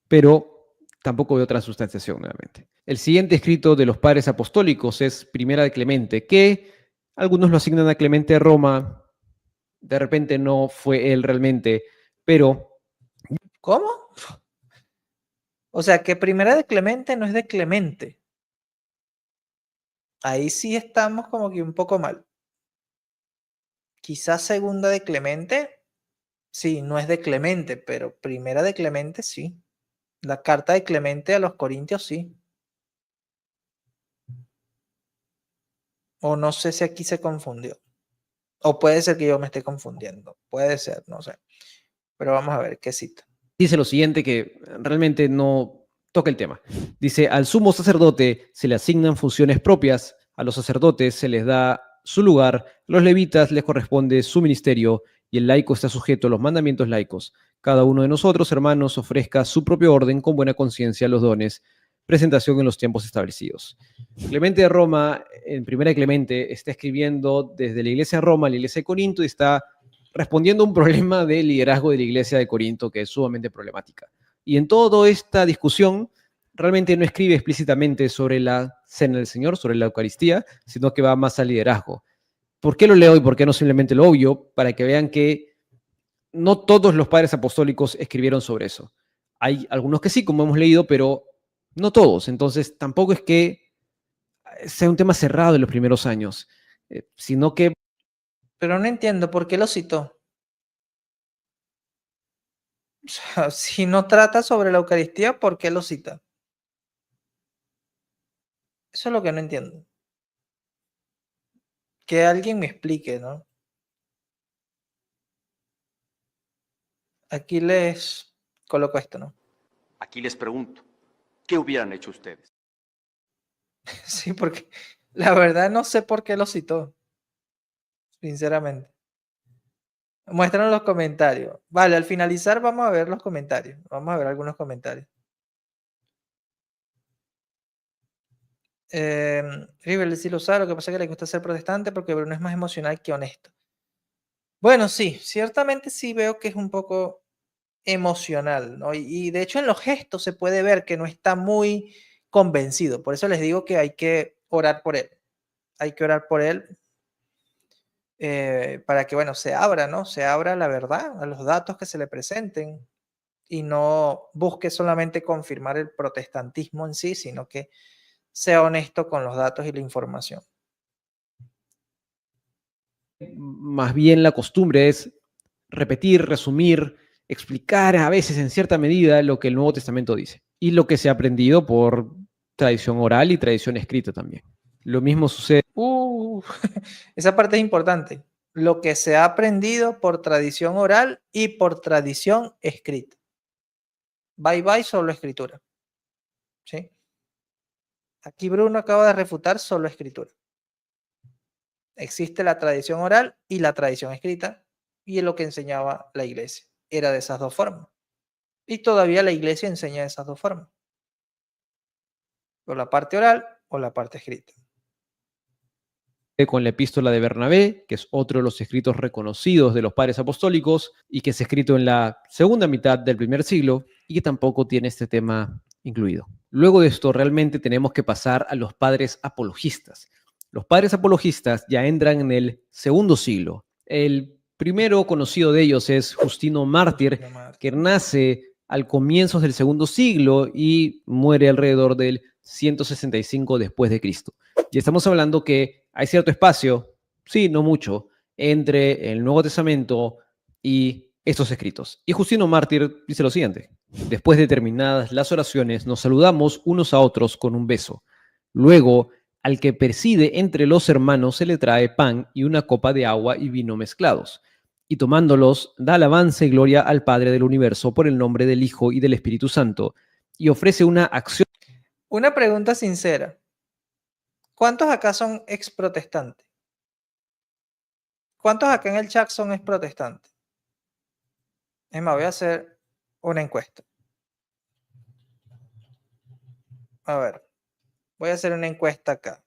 pero tampoco veo transubstanciación nuevamente. El siguiente escrito de los padres apostólicos es Primera de Clemente, que algunos lo asignan a Clemente de Roma, de repente no fue él realmente, pero ¿Cómo? O sea, que primera de Clemente no es de Clemente. Ahí sí estamos como que un poco mal. Quizás segunda de Clemente, sí, no es de Clemente, pero primera de Clemente sí. La carta de Clemente a los Corintios sí. O no sé si aquí se confundió. O puede ser que yo me esté confundiendo. Puede ser, no sé. Pero vamos a ver qué cita. dice lo siguiente que realmente no toca el tema. Dice, al sumo sacerdote se le asignan funciones propias, a los sacerdotes se les da su lugar, a los levitas les corresponde su ministerio y el laico está sujeto a los mandamientos laicos. Cada uno de nosotros, hermanos, ofrezca su propio orden con buena conciencia los dones, presentación en los tiempos establecidos. Clemente de Roma, en Primera de Clemente, está escribiendo desde la iglesia de Roma a la iglesia de Corinto y está respondiendo a un problema de liderazgo de la iglesia de Corinto que es sumamente problemática. Y en toda esta discusión, realmente no escribe explícitamente sobre la cena del Señor, sobre la Eucaristía, sino que va más al liderazgo. ¿Por qué lo leo y por qué no simplemente lo obvio? Para que vean que no todos los padres apostólicos escribieron sobre eso. Hay algunos que sí, como hemos leído, pero no todos. Entonces, tampoco es que sea un tema cerrado en los primeros años, sino que Pero no entiendo por qué lo citó. O sea, si no trata sobre la Eucaristía, ¿por qué lo cita? Eso es lo que no entiendo. Que alguien me explique, ¿no? Aquí les coloco esto, ¿no? Aquí les pregunto, ¿qué hubieran hecho ustedes? Sí, porque la verdad no sé por qué lo citó, sinceramente. Muéstranos los comentarios. Vale, al finalizar vamos a ver los comentarios. Vamos a ver algunos comentarios. River sí lo sabe, lo que pasa es que le gusta ser protestante porque Bruno es más emocional que honesto. Bueno, sí, ciertamente sí veo que es un poco emocional, ¿no? Y de hecho en los gestos se puede ver que no está muy convencido. Por eso les digo que hay que orar por él. Hay que orar por él para que, bueno, se abra, ¿no? Se abra la verdad a los datos que se le presenten y no busque solamente confirmar el protestantismo en sí, sino que sea honesto con los datos y la información. más bien la costumbre es repetir, resumir, explicar a veces en cierta medida lo que el Nuevo Testamento dice y lo que se ha aprendido por tradición oral y tradición escrita también. Lo mismo sucede Esa parte es importante. Lo que se ha aprendido por tradición oral y por tradición escrita. Bye bye, solo escritura. ¿Sí? Aquí Bruno acaba de refutar solo escritura. Existe la tradición oral y la tradición escrita, y es lo que enseñaba la iglesia. Era de esas dos formas. Y todavía la iglesia enseña de esas dos formas. O la parte oral o la parte escrita. con la epístola de Bernabé, que es otro de los escritos reconocidos de los padres apostólicos y que es escrito en la segunda mitad del primer siglo y que tampoco tiene este tema incluido. Luego de esto, realmente tenemos que pasar a los padres apologistas. Los padres apologistas ya entran en el segundo siglo. El primero conocido de ellos es Justino Mártir, Justino Mártir. que nace al comienzos del segundo siglo y muere alrededor del 165 después de Cristo. Y estamos hablando que hay cierto espacio, sí, no mucho, entre el Nuevo Testamento y estos escritos. Y Justino Mártir dice lo siguiente: después de terminadas las oraciones, nos saludamos unos a otros con un beso. Luego, al que preside entre los hermanos se le trae pan y una copa de agua y vino mezclados. Y tomándolos, da alabanza y gloria al Padre del universo por el nombre del Hijo y del Espíritu Santo, y ofrece una acción. Una pregunta sincera. ¿Cuántos acá son ex protestantes? ¿Cuántos acá en el chat son ex protestantes? Es más, voy a hacer una encuesta. A ver, voy a hacer una encuesta acá.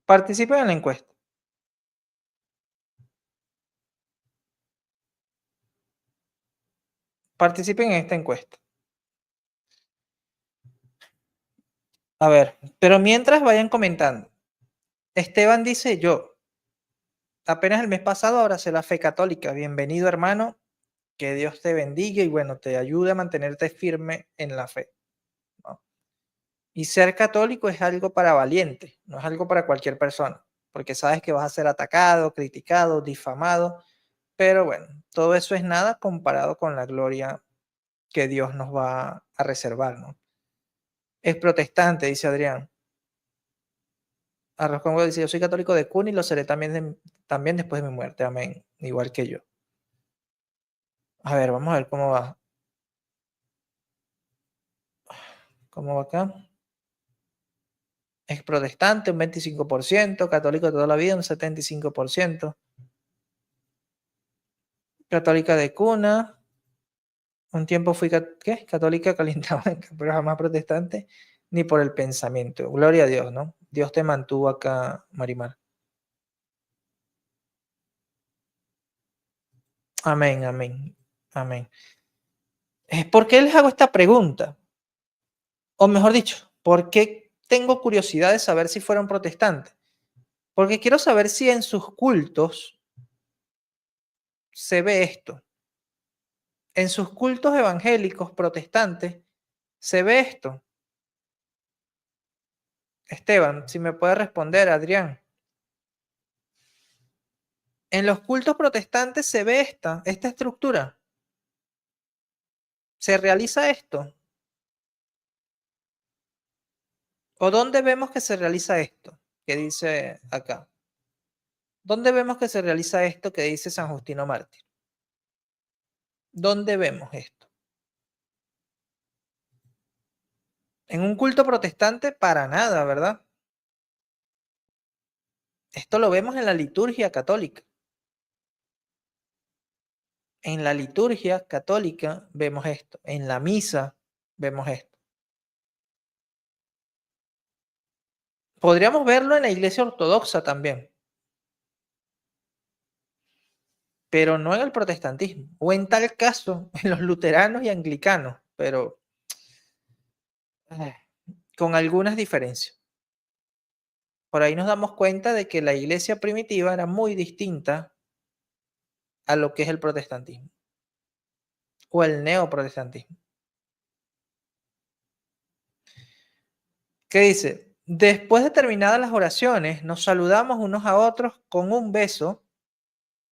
Participen en la encuesta. Participen en esta encuesta. A ver, pero mientras vayan comentando. Esteban dice: yo, apenas el mes pasado abracé la fe católica. Bienvenido, hermano. Que Dios te bendiga y bueno, te ayude a mantenerte firme en la fe, ¿no? Y ser católico es algo para valientes, no es algo para cualquier persona, porque sabes que vas a ser atacado, criticado, difamado, pero bueno, todo eso es nada comparado con la gloria que Dios nos va a reservar, ¿no? Es protestante, dice Adrián. Arroz con huevo dice: yo soy católico de cuna y lo seré también después de mi muerte, amén, igual que yo. A ver, vamos a ver cómo va. ¿Cómo va acá? Es protestante, un 25%, católico de toda la vida, un 75%, católica de cuna, un tiempo fui católica calientaba, pero jamás protestante, ni por el pensamiento. Gloria a Dios, ¿no? Dios te mantuvo acá, Marimar. Amén, amén, amén. ¿Por qué les hago esta pregunta? O mejor dicho, ¿por qué tengo curiosidad de saber si fueron protestantes? Porque quiero saber si en sus cultos se ve esto. En sus cultos evangélicos protestantes se ve esto. Esteban, si me puede responder, Adrián. En los cultos protestantes se ve esta estructura. ¿Se realiza esto? ¿O dónde vemos que se realiza esto? Que dice acá. ¿Dónde vemos que se realiza esto que dice San Justino Mártir? ¿Dónde vemos esto? En un culto protestante para nada, ¿verdad? Esto lo vemos en la liturgia católica. En la liturgia católica vemos esto. En la misa vemos esto. Podríamos verlo en la iglesia ortodoxa también, pero no en el protestantismo, o en tal caso en los luteranos y anglicanos, pero con algunas diferencias. Por ahí nos damos cuenta de que la iglesia primitiva era muy distinta a lo que es el protestantismo o el neoprotestantismo. ¿Qué dice? Después de terminadas las oraciones, nos saludamos unos a otros con un beso,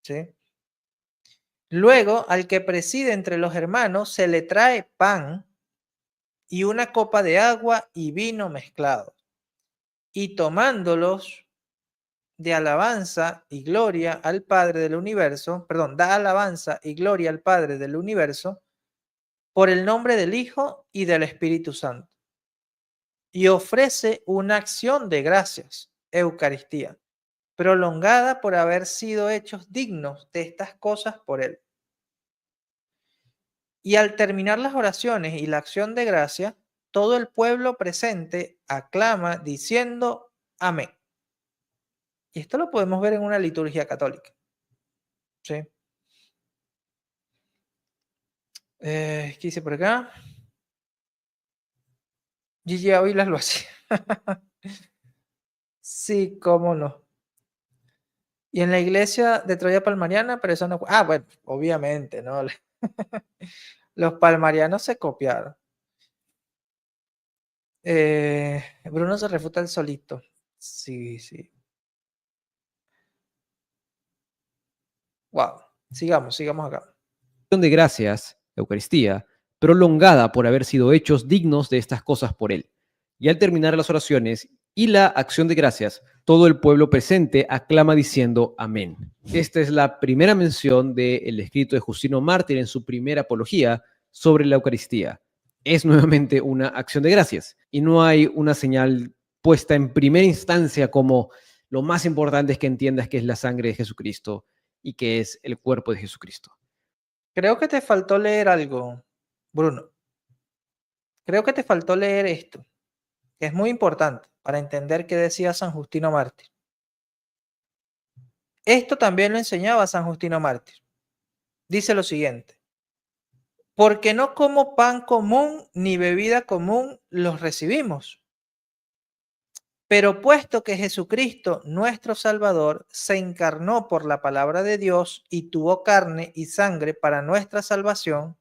¿sí? Luego, al que preside entre los hermanos se le trae pan y una copa de agua y vino mezclados. Y tomándolos, de alabanza y gloria al Padre del universo, perdón, da alabanza y gloria al Padre del universo por el nombre del Hijo y del Espíritu Santo. Y ofrece una acción de gracias, Eucaristía, prolongada por haber sido hechos dignos de estas cosas por Él. Y al terminar las oraciones y la acción de gracia, todo el pueblo presente aclama diciendo amén. Y esto lo podemos ver en una liturgia católica. ¿Sí? ¿Qué dice por acá? Gigi Ávila lo hacía. Sí, cómo no. Y en la iglesia de Troya Palmariana, pero eso no. Ah, bueno, obviamente, ¿no? Los palmarianos se copiaron. Bruno se refuta el solito. Sí, sí. Wow. Sigamos acá. De gracias, Eucaristía, prolongada por haber sido hechos dignos de estas cosas por Él. Y al terminar las oraciones y la acción de gracias, todo el pueblo presente aclama diciendo amén. Esta es la primera mención del escrito de Justino Mártir en su primera apología sobre la Eucaristía. Es nuevamente una acción de gracias y no hay una señal puesta en primera instancia como lo más importante es que entiendas que es la sangre de Jesucristo y que es el cuerpo de Jesucristo. Creo que te faltó leer algo, Bruno. Creo que te faltó leer esto, que es muy importante para entender qué decía San Justino Mártir. Esto también lo enseñaba San Justino Mártir. Dice lo siguiente: porque no como pan común ni bebida común los recibimos, pero puesto que Jesucristo, nuestro Salvador, se encarnó por la palabra de Dios y tuvo carne y sangre para nuestra salvación,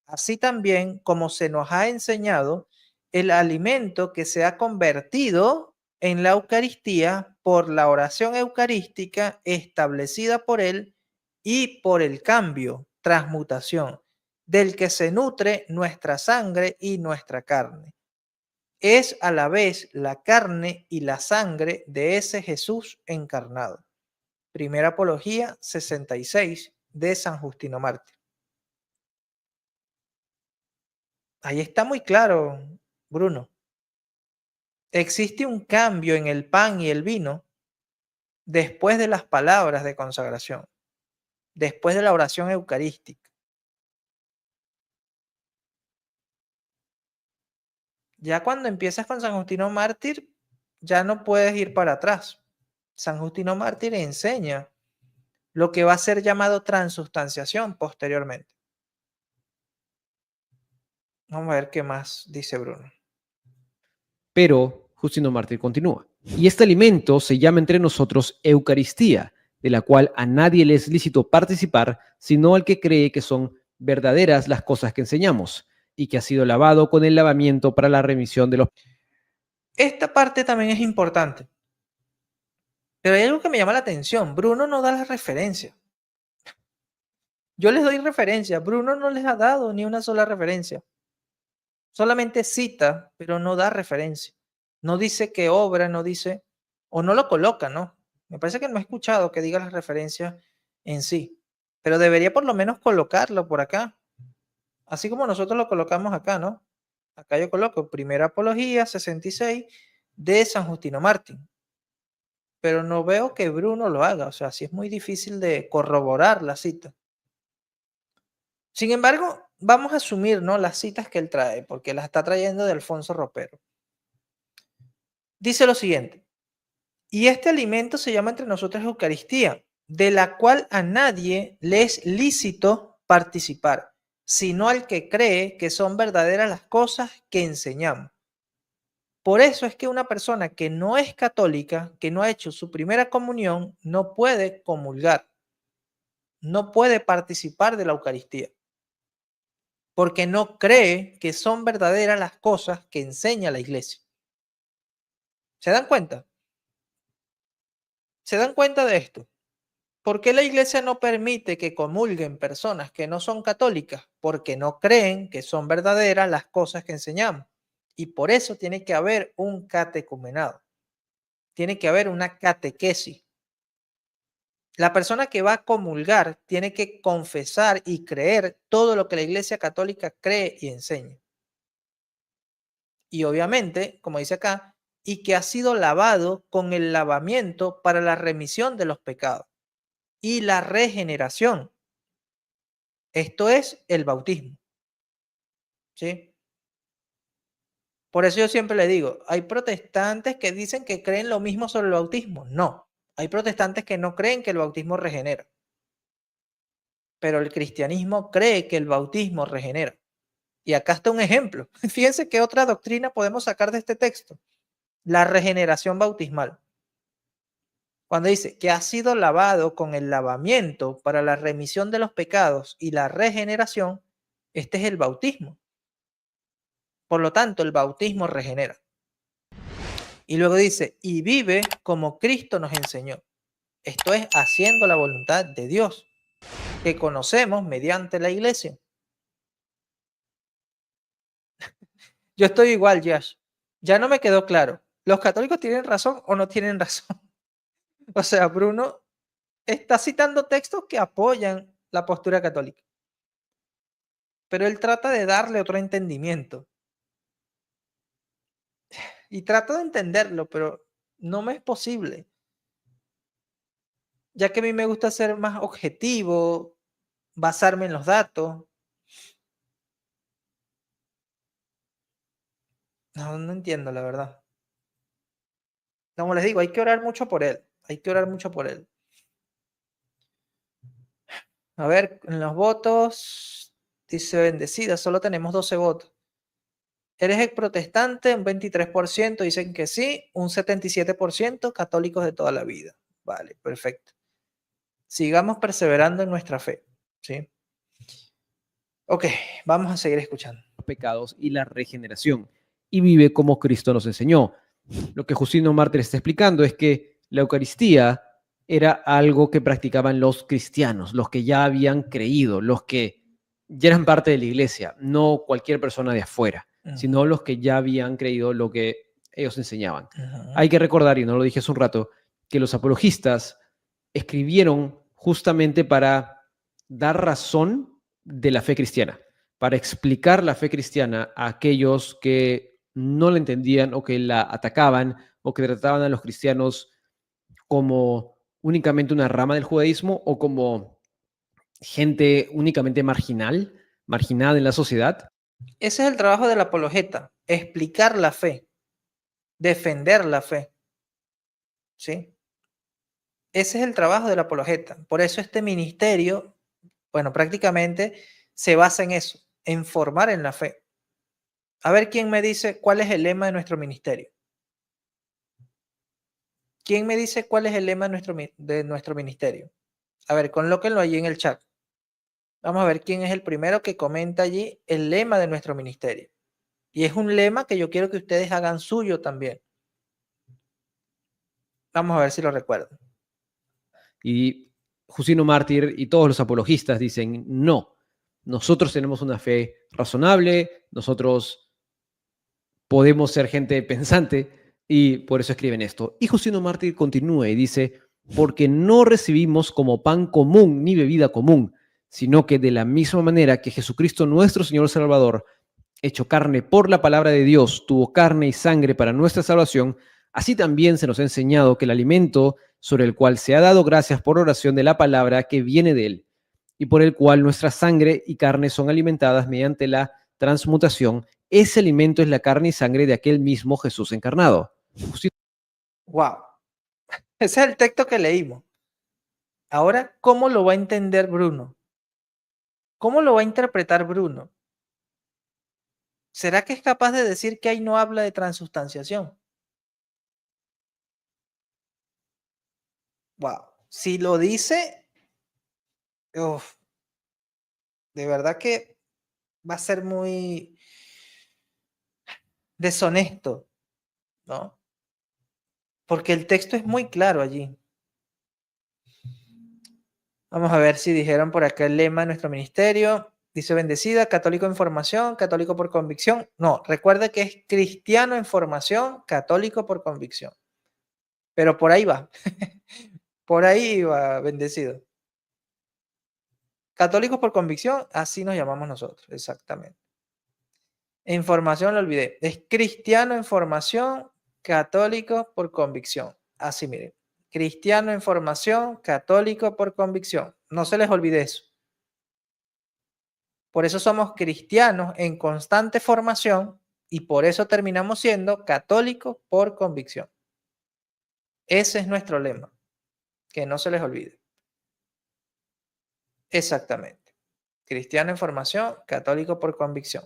así también como se nos ha enseñado, el alimento que se ha convertido en la Eucaristía por la oración eucarística establecida por Él y por el cambio, transmutación, del que se nutre nuestra sangre y nuestra carne. Es a la vez la carne y la sangre de ese Jesús encarnado. Primera Apología 66 de San Justino Mártir. Ahí está muy claro, Bruno. Existe un cambio en el pan y el vino después de las palabras de consagración, después de la oración eucarística. Ya cuando empiezas con San Justino Mártir, ya no puedes ir para atrás. San Justino Mártir enseña lo que va a ser llamado transustanciación posteriormente. Vamos a ver qué más dice Bruno. Pero Justino Mártir continúa. Y este alimento se llama entre nosotros Eucaristía, de la cual a nadie le es lícito participar, sino al que cree que son verdaderas las cosas que enseñamos, y que ha sido lavado con el lavamiento para la remisión de los... Esta parte también es importante, pero hay algo que me llama la atención. Bruno no da la referencia. Yo les doy referencia, Bruno no les ha dado ni una sola referencia. Solamente cita, pero no da referencia. No dice qué obra, no dice, o no lo coloca, ¿no? Me parece que no he escuchado que diga las referencias en sí, pero debería por lo menos colocarlo por acá, así como nosotros lo colocamos acá, ¿no? Acá yo coloco Primera Apología 66 de San Justino Mártir, pero no veo que Bruno lo haga, o sea, sí es muy difícil de corroborar la cita. Sin embargo, vamos a asumir, ¿no?, las citas que él trae, porque las está trayendo de Alfonso Ropero. Dice lo siguiente: y este alimento se llama entre nosotros Eucaristía, de la cual a nadie le es lícito participar, sino al que cree que son verdaderas las cosas que enseñamos. Por eso es que una persona que no es católica, que no ha hecho su primera comunión, no puede comulgar, no puede participar de la Eucaristía, porque no cree que son verdaderas las cosas que enseña la iglesia. ¿Se dan cuenta? ¿Se dan cuenta de esto? ¿Por qué la iglesia no permite que comulguen personas que no son católicas? Porque no creen que son verdaderas las cosas que enseñamos. Y por eso tiene que haber un catecumenado. Tiene que haber una catequesis. La persona que va a comulgar tiene que confesar y creer todo lo que la iglesia católica cree y enseña. Y obviamente, como dice acá, y que ha sido lavado con el lavamiento para la remisión de los pecados y la regeneración. Esto es el bautismo. ¿Sí? Por eso yo siempre le digo, hay protestantes que dicen que creen lo mismo sobre el bautismo. No, hay protestantes que no creen que el bautismo regenera. Pero el cristianismo cree que el bautismo regenera. Y acá está un ejemplo. Fíjense qué otra doctrina podemos sacar de este texto. La regeneración bautismal. Cuando dice que ha sido lavado con el lavamiento para la remisión de los pecados y la regeneración, este es el bautismo. Por lo tanto, el bautismo regenera. Y luego dice, y vive como Cristo nos enseñó. Esto es haciendo la voluntad de Dios, que conocemos mediante la iglesia. Yo estoy igual, Josh. Ya no me quedó claro. ¿Los católicos tienen razón o no tienen razón? O sea, Bruno está citando textos que apoyan la postura católica. Pero él trata de darle otro entendimiento. Y trato de entenderlo, pero no me es posible. Ya que a mí me gusta ser más objetivo, basarme en los datos. No entiendo, la verdad. Como les digo, hay que orar mucho por él. Hay que orar mucho por él. A ver, en los votos, dice bendecida, solo tenemos 12 votos. ¿Eres protestante? Un 23% dicen que sí, un 77% católicos de toda la vida. Vale, perfecto. Sigamos perseverando en nuestra fe, ¿sí? Ok, vamos a seguir escuchando. Los pecados y la regeneración, y vive como Cristo nos enseñó. Lo que Justino Mártir está explicando es que la Eucaristía era algo que practicaban los cristianos, los que ya habían creído, los que ya eran parte de la iglesia, no cualquier persona de afuera, sino los que ya habían creído lo que ellos enseñaban. Hay que recordar, y no lo dije hace un rato, que los apologistas escribieron justamente para dar razón de la fe cristiana, para explicar la fe cristiana a aquellos que no la entendían o que la atacaban o que trataban a los cristianos como únicamente una rama del judaísmo o como gente únicamente marginada en la sociedad. Ese es el trabajo del apologeta, explicar la fe, defender la fe, ¿sí? Ese es el trabajo del apologeta. Por eso este ministerio, bueno, prácticamente se basa en eso, en formar en la fe. A ver quién me dice cuál es el lema de nuestro ministerio. ¿Quién me dice cuál es el lema de nuestro ministerio? A ver, colóquenlo allí en el chat. Vamos a ver quién es el primero que comenta allí el lema de nuestro ministerio. Y es un lema que yo quiero que ustedes hagan suyo también. Vamos a ver si lo recuerdan. Y Justino Mártir y todos los apologistas dicen, no, nosotros tenemos una fe razonable, nosotros podemos ser gente pensante y por eso escriben esto. Y Justino Mártir continúa y dice, porque no recibimos como pan común ni bebida común, sino que de la misma manera que Jesucristo nuestro Señor Salvador, hecho carne por la palabra de Dios, tuvo carne y sangre para nuestra salvación, así también se nos ha enseñado que el alimento sobre el cual se ha dado gracias por oración de la palabra que viene de él, y por el cual nuestra sangre y carne son alimentadas mediante la transmutación, ese alimento es la carne y sangre de aquel mismo Jesús encarnado. Wow. Ese es el texto que leímos. Ahora, ¿cómo lo va a entender Bruno? ¿Cómo lo va a interpretar Bruno? ¿Será que es capaz de decir que ahí no habla de transustanciación? Wow. Si lo dice, uf, de verdad que va a ser muy deshonesto, ¿no? Porque el texto es muy claro allí. Vamos a ver si dijeron por acá el lema de nuestro ministerio. Dice bendecida, católico en formación, católico por convicción. No, recuerde que es cristiano en formación, católico por convicción. Pero por ahí va. Por ahí va, bendecido. Católicos por convicción, así nos llamamos nosotros, exactamente. En formación lo olvidé. Es cristiano en formación, católico por convicción. Así miren. Cristiano en formación, católico por convicción. No se les olvide eso. Por eso somos cristianos en constante formación, Y por eso terminamos siendo católicos por convicción. Ese es nuestro lema. Que no se les olvide. Exactamente. Cristiano en formación, católico por convicción.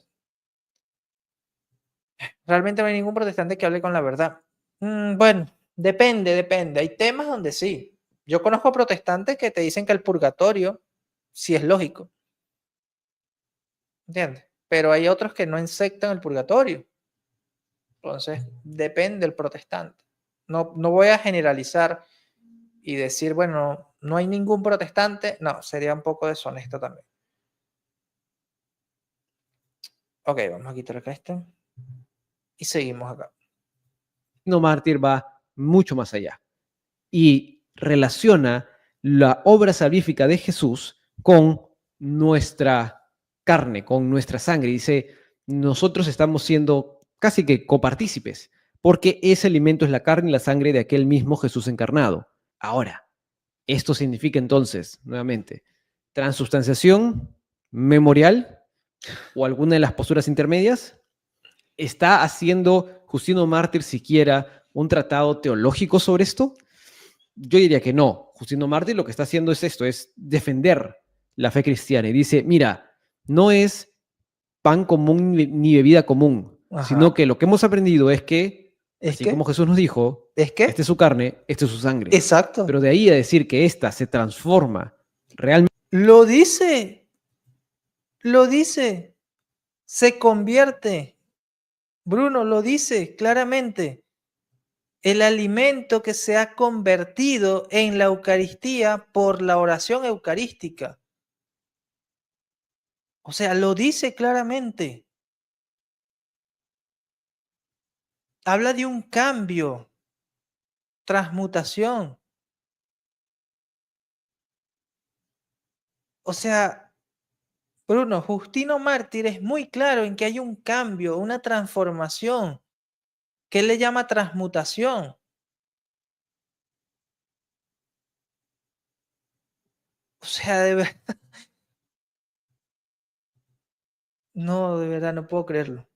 Realmente no hay ningún protestante que hable con la verdad. Bueno, depende. Hay temas donde sí. Yo conozco protestantes que te dicen que el purgatorio sí es lógico. ¿Entiendes? Pero hay otros que no aceptan el purgatorio. Entonces, depende del protestante. No voy a generalizar y decir, bueno, no hay ningún protestante. No, sería un poco deshonesto también. Ok, vamos a quitar acá este. Y seguimos acá. No mártir va mucho más allá y relaciona la obra salvífica de Jesús con nuestra carne, con nuestra sangre. Dice, nosotros estamos siendo casi que copartícipes, porque ese alimento es la carne y la sangre de aquel mismo Jesús encarnado. Ahora, esto significa entonces, nuevamente, transubstanciación memorial o alguna de las posturas intermedias. ¿Está haciendo Justino Mártir siquiera un tratado teológico sobre esto? Yo diría que no. Justino Mártir lo que está haciendo es esto, es defender la fe cristiana. Y dice, mira, no es pan común ni bebida común, sino Ajá. que lo que hemos aprendido es que, ¿Es así como que? Jesús nos dijo, ¿Es que? esta es su carne, esta es su sangre. Exacto. Pero de ahí a decir que esta se transforma realmente Lo dice. Lo dice. Se convierte. Bruno lo dice claramente. El alimento que se ha convertido en la Eucaristía por la oración eucarística. O sea, lo dice claramente. Habla de un cambio, transmutación. O sea, Bruno, Justino Mártir es muy claro en que hay un cambio, una transformación, que él le llama transmutación. O sea, de verdad, no, de verdad, no puedo creerlo.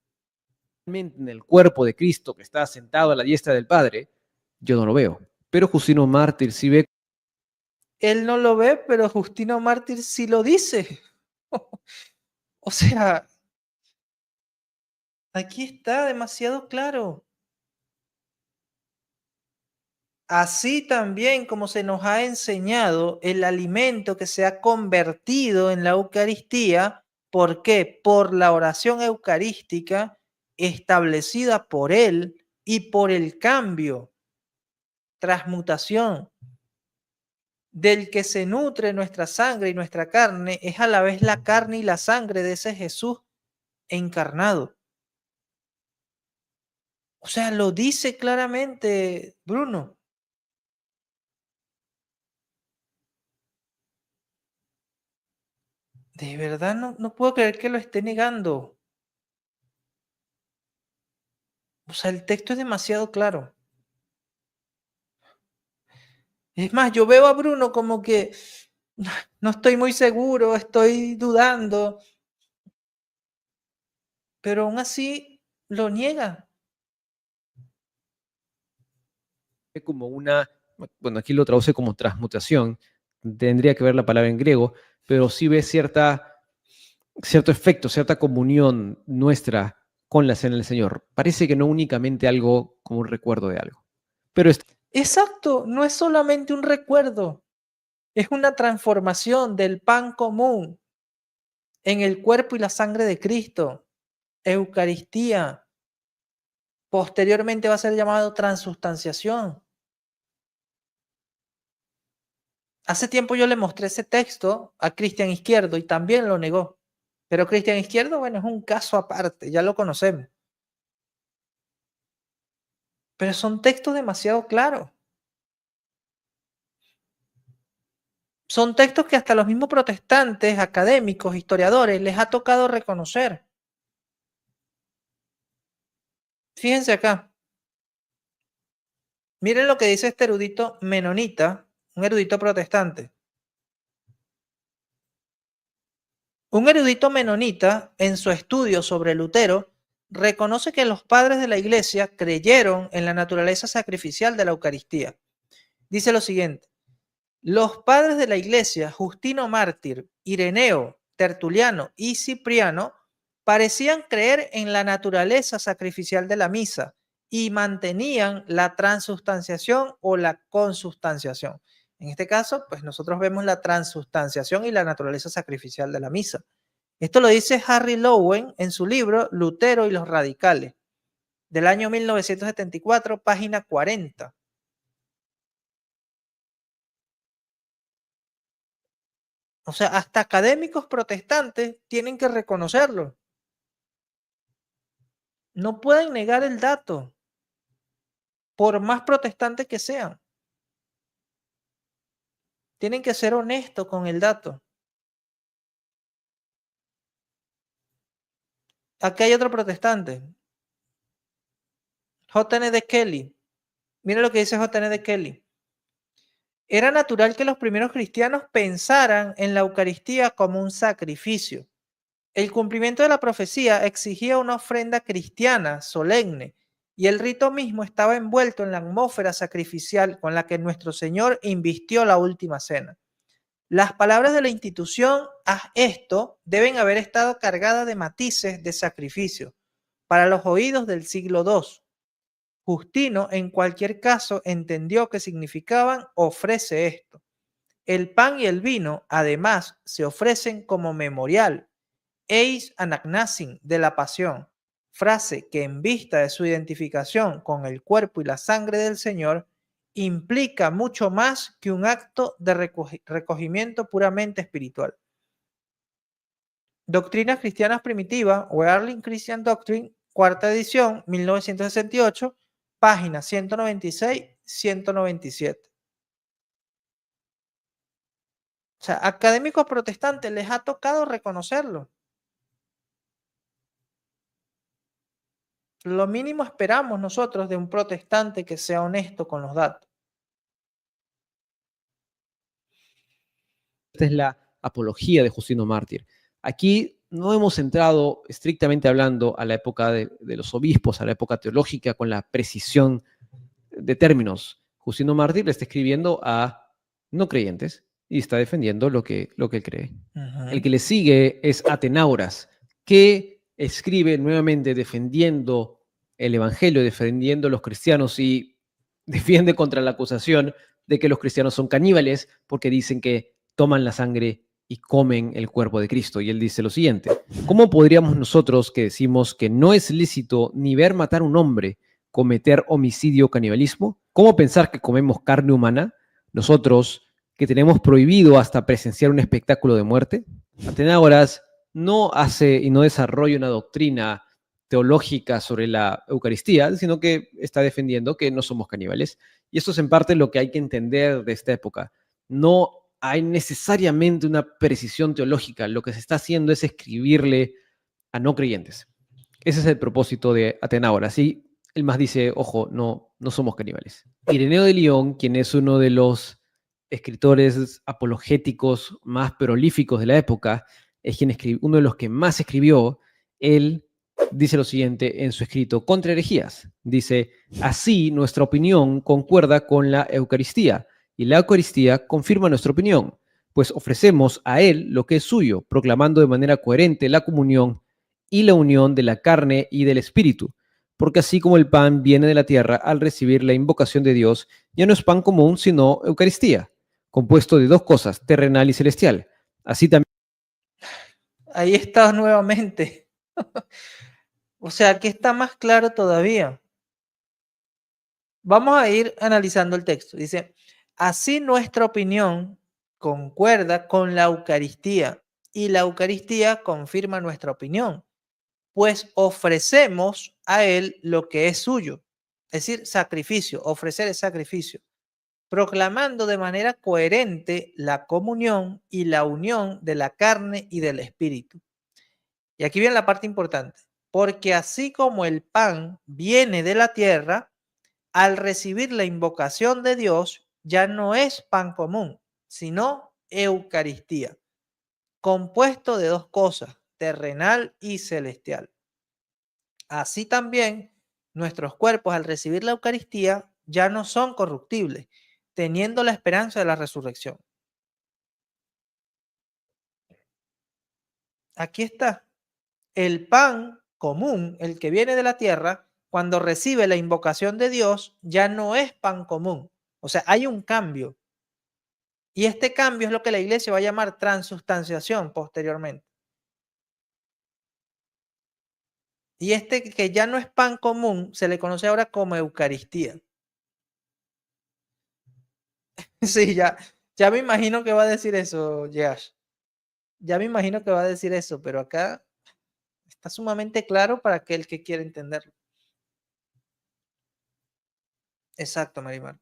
en el cuerpo de Cristo que está sentado a la diestra del Padre, yo no lo veo. Pero Justino Mártir sí ve. Él no lo ve, pero Justino Mártir sí lo dice. O sea, aquí está demasiado claro. Así también como se nos ha enseñado el alimento que se ha convertido en la Eucaristía, ¿por qué? Por la oración eucarística establecida por Él y por el cambio, transmutación, del que se nutre nuestra sangre y nuestra carne, es a la vez la carne y la sangre de ese Jesús encarnado. O sea, lo dice claramente Bruno. De verdad no puedo creer que lo esté negando. O sea, el texto es demasiado claro. Es más, yo veo a Bruno como que no estoy muy seguro, estoy dudando, pero aún así lo niega. Como una, bueno, aquí lo traduce como transmutación, tendría que ver la palabra en griego, pero sí ve cierto efecto, cierta comunión nuestra con la cena del Señor. Parece que no únicamente algo como un recuerdo de algo. Pero Exacto, no es solamente un recuerdo, es una transformación del pan común en el cuerpo y la sangre de Cristo, Eucaristía. Posteriormente va a ser llamado transubstanciación. Hace tiempo yo le mostré ese texto a Cristian Izquierdo y también lo negó. Pero Cristian Izquierdo, bueno, es un caso aparte, ya lo conocemos. Pero son textos demasiado claros. Son textos que hasta los mismos protestantes, académicos, historiadores, les ha tocado reconocer. Fíjense acá. Miren lo que dice este erudito menonita, un erudito protestante. Un erudito menonita, en su estudio sobre Lutero, reconoce que los padres de la iglesia creyeron en la naturaleza sacrificial de la Eucaristía. Dice lo siguiente: los padres de la iglesia, Justino Mártir, Ireneo, Tertuliano y Cipriano, parecían creer en la naturaleza sacrificial de la misa y mantenían la transustanciación o la consubstanciación. En este caso, pues nosotros vemos la transustanciación y la naturaleza sacrificial de la misa. Esto lo dice Harry Lowen en su libro Lutero y los radicales, del año 1974, página 40. O sea, hasta académicos protestantes tienen que reconocerlo. No pueden negar el dato, por más protestantes que sean. Tienen que ser honestos con el dato. Aquí hay otro protestante, J.N.D. Kelly. Mira lo que dice J.N.D. Kelly. Era natural que los primeros cristianos pensaran en la Eucaristía como un sacrificio. El cumplimiento de la profecía exigía una ofrenda cristiana, solemne, y el rito mismo estaba envuelto en la atmósfera sacrificial con la que nuestro Señor invistió la última cena. Las palabras de la institución "haz esto" deben haber estado cargadas de matices de sacrificio para los oídos del siglo II. Justino, en cualquier caso, entendió que significaban "ofrece esto". El pan y el vino, además, se ofrecen como memorial, eis anagnathin, de la pasión, frase que en vista de su identificación con el cuerpo y la sangre del Señor, implica mucho más que un acto de recogimiento puramente espiritual. Doctrinas Cristianas Primitivas, o Early Christian Doctrine, cuarta edición, 1968, páginas 196-197. O sea, académicos protestantes les ha tocado reconocerlo. Lo mínimo esperamos nosotros de un protestante que sea honesto con los datos. Esta es la apología de Justino Mártir. Aquí no hemos entrado estrictamente hablando a la época de los obispos, a la época teológica, con la precisión de términos. Justino Mártir le está escribiendo a no creyentes y está defendiendo lo que él cree. El que le sigue es Atenauras, que escribe nuevamente defendiendo el Evangelio, defendiendo a los cristianos y defiende contra la acusación de que los cristianos son caníbales porque dicen que toman la sangre y comen el cuerpo de Cristo. Y él dice lo siguiente: ¿cómo podríamos nosotros, que decimos que no es lícito ni ver matar a un hombre, cometer homicidio o canibalismo? ¿Cómo pensar que comemos carne humana, nosotros que tenemos prohibido hasta presenciar un espectáculo de muerte? Atenágoras no hace y no desarrolla una doctrina teológica sobre la Eucaristía, sino que está defendiendo que no somos caníbales. Y esto es en parte lo que hay que entender de esta época. No hay necesariamente una precisión teológica. Lo que se está haciendo es escribirle a no creyentes. Ese es el propósito de Atenágoras. Y él más dice, ojo, no somos caníbales. Ireneo de Lyon, quien es uno de los escritores apologéticos más prolíficos de la época, es quien uno de los que más escribió. Él dice lo siguiente en su escrito Contra herejías. Dice: así nuestra opinión concuerda con la Eucaristía, y la Eucaristía confirma nuestra opinión, pues ofrecemos a Él lo que es suyo, proclamando de manera coherente la comunión y la unión de la carne y del Espíritu. Porque así como el pan viene de la tierra al recibir la invocación de Dios, ya no es pan común, sino Eucaristía, compuesto de dos cosas, terrenal y celestial. Así también. Ahí está nuevamente. O sea, aquí está más claro todavía. Vamos a ir analizando el texto. Dice: así nuestra opinión concuerda con la Eucaristía, y la Eucaristía confirma nuestra opinión, pues ofrecemos a Él lo que es suyo, es decir, sacrificio, ofrecer el sacrificio, proclamando de manera coherente la comunión y la unión de la carne y del Espíritu. Y aquí viene la parte importante: porque así como el pan viene de la tierra, al recibir la invocación de Dios, ya no es pan común, sino Eucaristía, compuesto de dos cosas, terrenal y celestial. Así también, nuestros cuerpos al recibir la Eucaristía ya no son corruptibles, teniendo la esperanza de la resurrección. Aquí está. El pan común, el que viene de la tierra, cuando recibe la invocación de Dios, ya no es pan común. O sea, hay un cambio. Y este cambio es lo que la iglesia va a llamar transubstanciación posteriormente. Y este que ya no es pan común, se le conoce ahora como Eucaristía. Sí, ya me imagino que va a decir eso, Yash. Ya me imagino que va a decir eso, pero acá está sumamente claro para aquel que quiere entenderlo. Exacto, Marimar.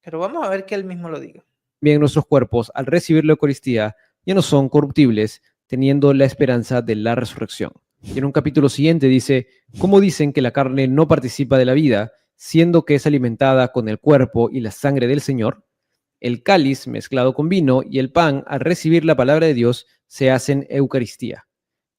Pero vamos a ver que él mismo lo diga. Bien, nuestros cuerpos, al recibir la Eucaristía, ya no son corruptibles, teniendo la esperanza de la resurrección. Y en un capítulo siguiente dice, ¿cómo dicen que la carne no participa de la vida, siendo que es alimentada con el cuerpo y la sangre del Señor? El cáliz mezclado con vino y el pan, al recibir la palabra de Dios, se hacen Eucaristía,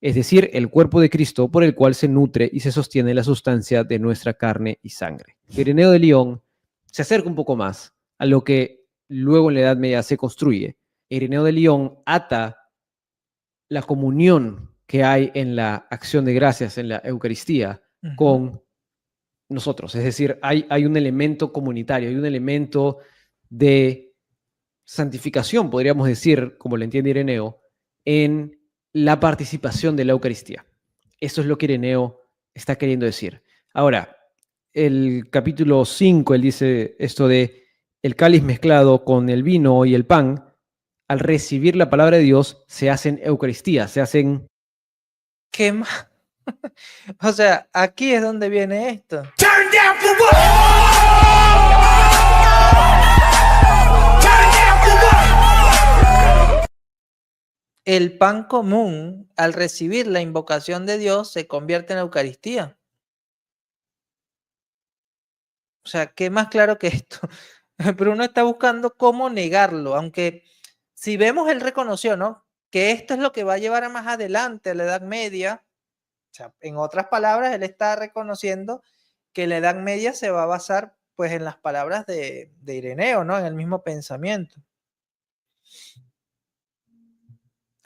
es decir, el cuerpo de Cristo por el cual se nutre y se sostiene la sustancia de nuestra carne y sangre. Ireneo de León se acerca un poco más a lo que luego en la Edad Media se construye. Ireneo de León ata la comunión que hay en la acción de gracias, en la Eucaristía, con nosotros. Es decir, hay un elemento comunitario, hay un elemento de santificación, podríamos decir, como lo entiende Ireneo, en la participación de la Eucaristía. Eso es lo que Ireneo está queriendo decir. Ahora, el capítulo 5, él dice esto de el cáliz mezclado con el vino y el pan, al recibir la palabra de Dios, se hacen Eucaristía, se hacen... ¿Qué más? O sea, aquí es donde viene esto. El pan común, al recibir la invocación de Dios, se convierte en Eucaristía. O sea, ¿qué más claro que esto? Pero uno está buscando cómo negarlo, aunque si vemos, él reconoció, ¿no? Que esto es lo que va a llevar a más adelante a la Edad Media. O sea, en otras palabras, él está reconociendo que la Edad Media se va a basar pues en las palabras de Ireneo, ¿no? En el mismo pensamiento.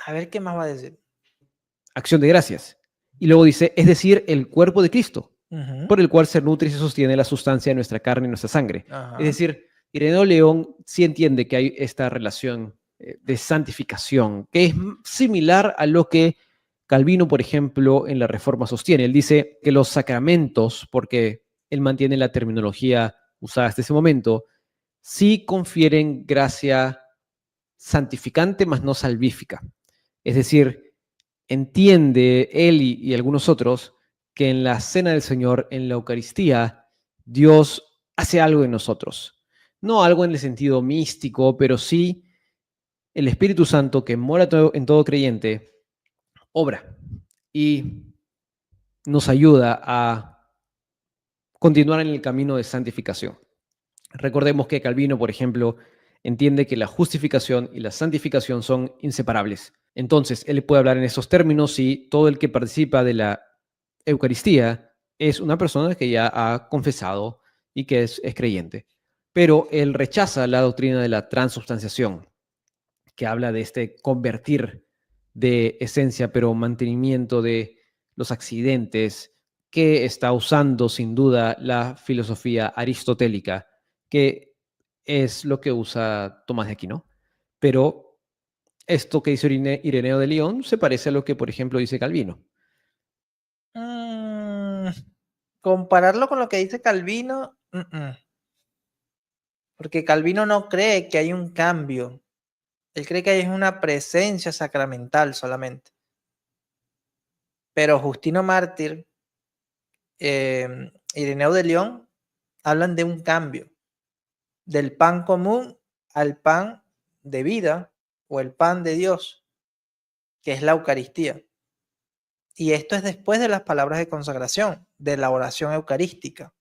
A ver qué más va a decir. acción de gracias. Y luego dice, es decir, el cuerpo de Cristo, Ujú. por el cual se nutre y se sostiene la sustancia de nuestra carne y nuestra sangre. Ajá. Es decir, Ireneo León sí entiende que hay esta relación de santificación, que es similar a lo que Calvino, por ejemplo, en la Reforma sostiene. Él dice que los sacramentos, porque él mantiene la terminología usada hasta ese momento, sí confieren gracia santificante, mas no salvífica. Es decir, entiende él y algunos otros que en la cena del Señor, en la Eucaristía, Dios hace algo en nosotros. No algo en el sentido místico, pero sí el Espíritu Santo que mora en todo creyente, obra y nos ayuda a continuar en el camino de santificación. Recordemos que Calvino, por ejemplo, entiende que la justificación y la santificación son inseparables. Entonces, él puede hablar en esos términos si todo el que participa de la Eucaristía es una persona que ya ha confesado y que es creyente. Pero él rechaza la doctrina de la transubstanciación, que habla de este convertir de esencia, pero mantenimiento de los accidentes, que está usando sin duda la filosofía aristotélica, que es lo que usa Tomás de Aquino. Pero esto que dice Ireneo de León se parece a lo que, por ejemplo, dice Calvino. Compararlo con lo que dice Calvino, porque Calvino no cree que hay un cambio. Él cree que hay una presencia sacramental solamente. Pero Justino Mártir, Ireneo de León, hablan de un cambio. Del pan común al pan de vida o el pan de Dios, que es la Eucaristía. Y esto es después de las palabras de consagración, de la oración eucarística.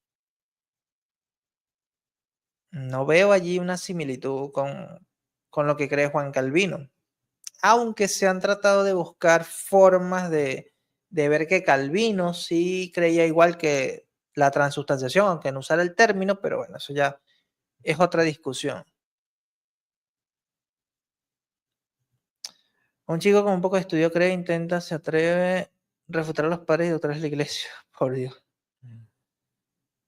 No veo allí una similitud con lo que cree Juan Calvino, aunque se han tratado de buscar formas de de ver que Calvino sí creía igual que la transubstanciación, aunque no usara el término, pero bueno, eso ya es otra discusión. Un chico con un poco de estudio cree, intenta, se atreve a refutar a los padres y doctores de la iglesia. Por Dios.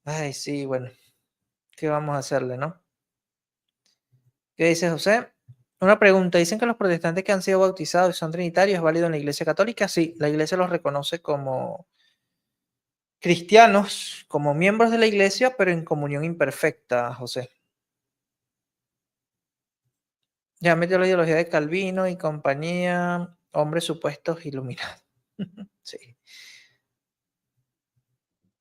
Ay, sí, bueno. ¿Qué vamos a hacerle, no? ¿Qué dice José? Una pregunta. ¿Dicen que los protestantes que han sido bautizados y son trinitarios es válido en la iglesia católica? Sí, la iglesia los reconoce como cristianos, como miembros de la iglesia, pero en comunión imperfecta, José. Ya metió la ideología de Calvino y compañía, hombres supuestos iluminados. Sí.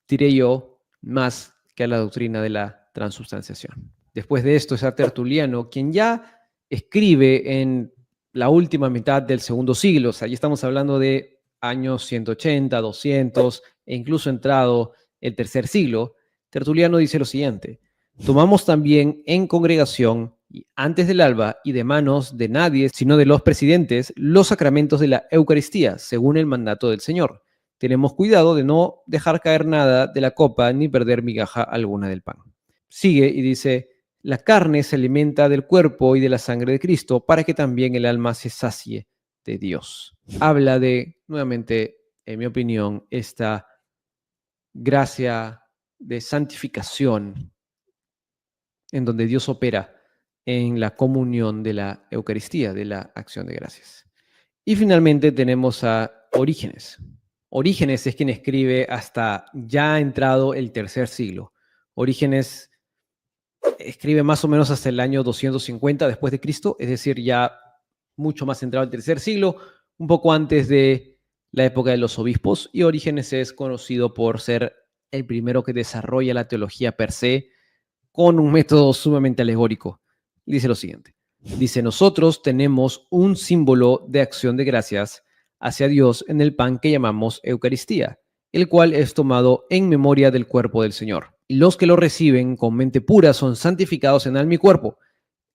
Diré yo, más que a la doctrina de la transubstanciación. Después de esto está Tertuliano, quien ya escribe en la última mitad del segundo siglo, o sea, ya estamos hablando de años 180, 200 e incluso entrado el tercer siglo. Tertuliano dice lo siguiente: tomamos también en congregación y antes del alba y de manos de nadie, sino de los presidentes, los sacramentos de la Eucaristía, según el mandato del Señor. Tenemos cuidado de no dejar caer nada de la copa ni perder migaja alguna del pan. Sigue y dice: la carne se alimenta del cuerpo y de la sangre de Cristo para que también el alma se sacie de Dios. Habla de, nuevamente, en mi opinión, esta gracia de santificación en donde Dios opera en la comunión de la Eucaristía, de la acción de gracias. Y finalmente tenemos a Orígenes. Orígenes es quien escribe hasta ya entrado el tercer siglo. Orígenes escribe más o menos hasta el año 250 después de Cristo, es decir, ya mucho más entrado el tercer siglo, un poco antes de la época de los obispos, y Orígenes es conocido por ser el primero que desarrolla la teología per se con un método sumamente alegórico. Dice lo siguiente: dice, nosotros tenemos un símbolo de acción de gracias hacia Dios en el pan que llamamos Eucaristía, el cual es tomado en memoria del cuerpo del Señor. Y los que lo reciben con mente pura son santificados en alma y cuerpo.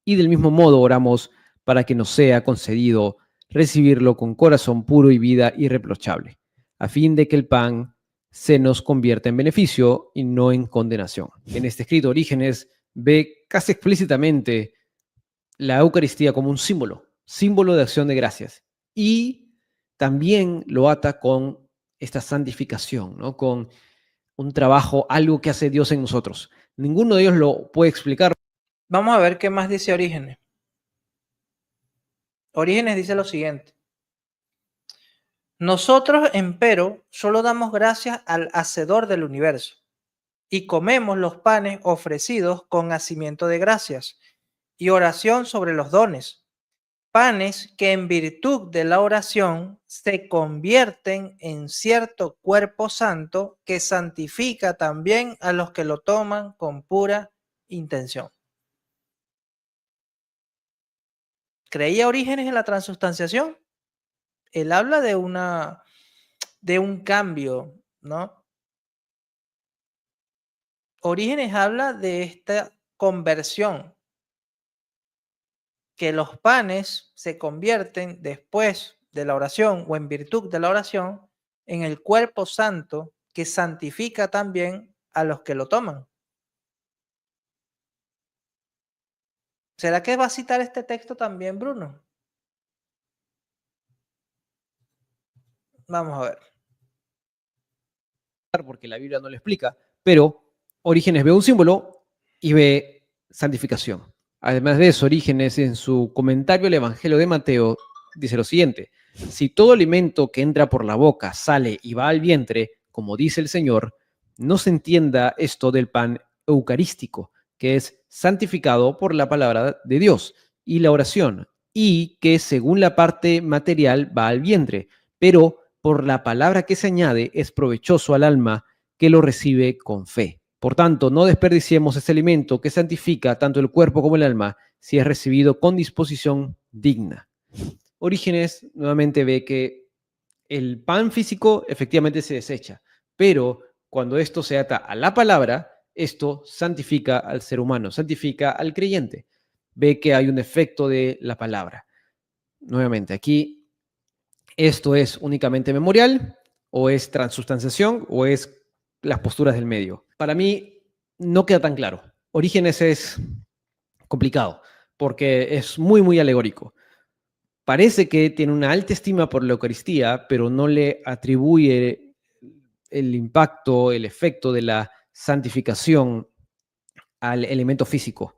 Y del mismo modo oramos para que nos sea concedido recibirlo con corazón puro y vida irreprochable, a fin de que el pan se nos convierta en beneficio y no en condenación. En este escrito, Orígenes ve casi explícitamente la Eucaristía como un símbolo de acción de gracias. Y también lo ata con esta santificación, ¿no? Con un trabajo, algo que hace Dios en nosotros. Ninguno de ellos lo puede explicar. Vamos a ver qué más dice Orígenes. Orígenes dice lo siguiente: nosotros, empero, solo damos gracias al Hacedor del universo y comemos los panes ofrecidos con hacimiento de gracias y oración sobre los dones, panes que en virtud de la oración se convierten en cierto cuerpo santo que santifica también a los que lo toman con pura intención. ¿Creía Orígenes en la transubstanciación? Él habla de un cambio, ¿no? Orígenes habla de esta conversión, que los panes se convierten después de la oración o en virtud de la oración en el cuerpo santo que santifica también a los que lo toman. ¿Será que va a citar este texto también, Bruno? Vamos a ver. Porque la Biblia no lo explica, pero Orígenes ve un símbolo y ve santificación. Además de eso, Orígenes en su comentario al Evangelio de Mateo dice lo siguiente: si todo alimento que entra por la boca sale y va al vientre, como dice el Señor, no se entienda esto del pan eucarístico, que es santificado por la palabra de Dios y la oración, y que según la parte material va al vientre, pero por la palabra que se añade es provechoso al alma que lo recibe con fe. Por tanto, no desperdiciemos ese alimento que santifica tanto el cuerpo como el alma si es recibido con disposición digna. Orígenes nuevamente ve que el pan físico efectivamente se desecha, pero cuando esto se ata a la palabra, esto santifica al ser humano, santifica al creyente. Ve que hay un efecto de la palabra. Nuevamente, aquí esto es únicamente memorial. o es transubstanciación, o es las posturas del medio. Para mí no queda tan claro. Orígenes es complicado, porque es muy, muy alegórico. Parece que tiene una alta estima por la Eucaristía, pero no le atribuye el impacto, el efecto de la santificación al elemento físico,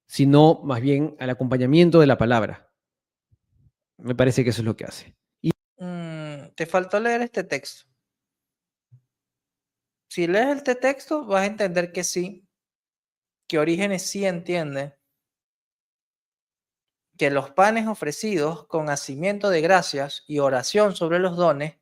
sino más bien al acompañamiento de la palabra. Me parece que eso es lo que hace. Te faltó leer este texto. Si lees este texto, vas a entender que sí, que Orígenes sí entiende que los panes ofrecidos con hacimiento de gracias y oración sobre los dones,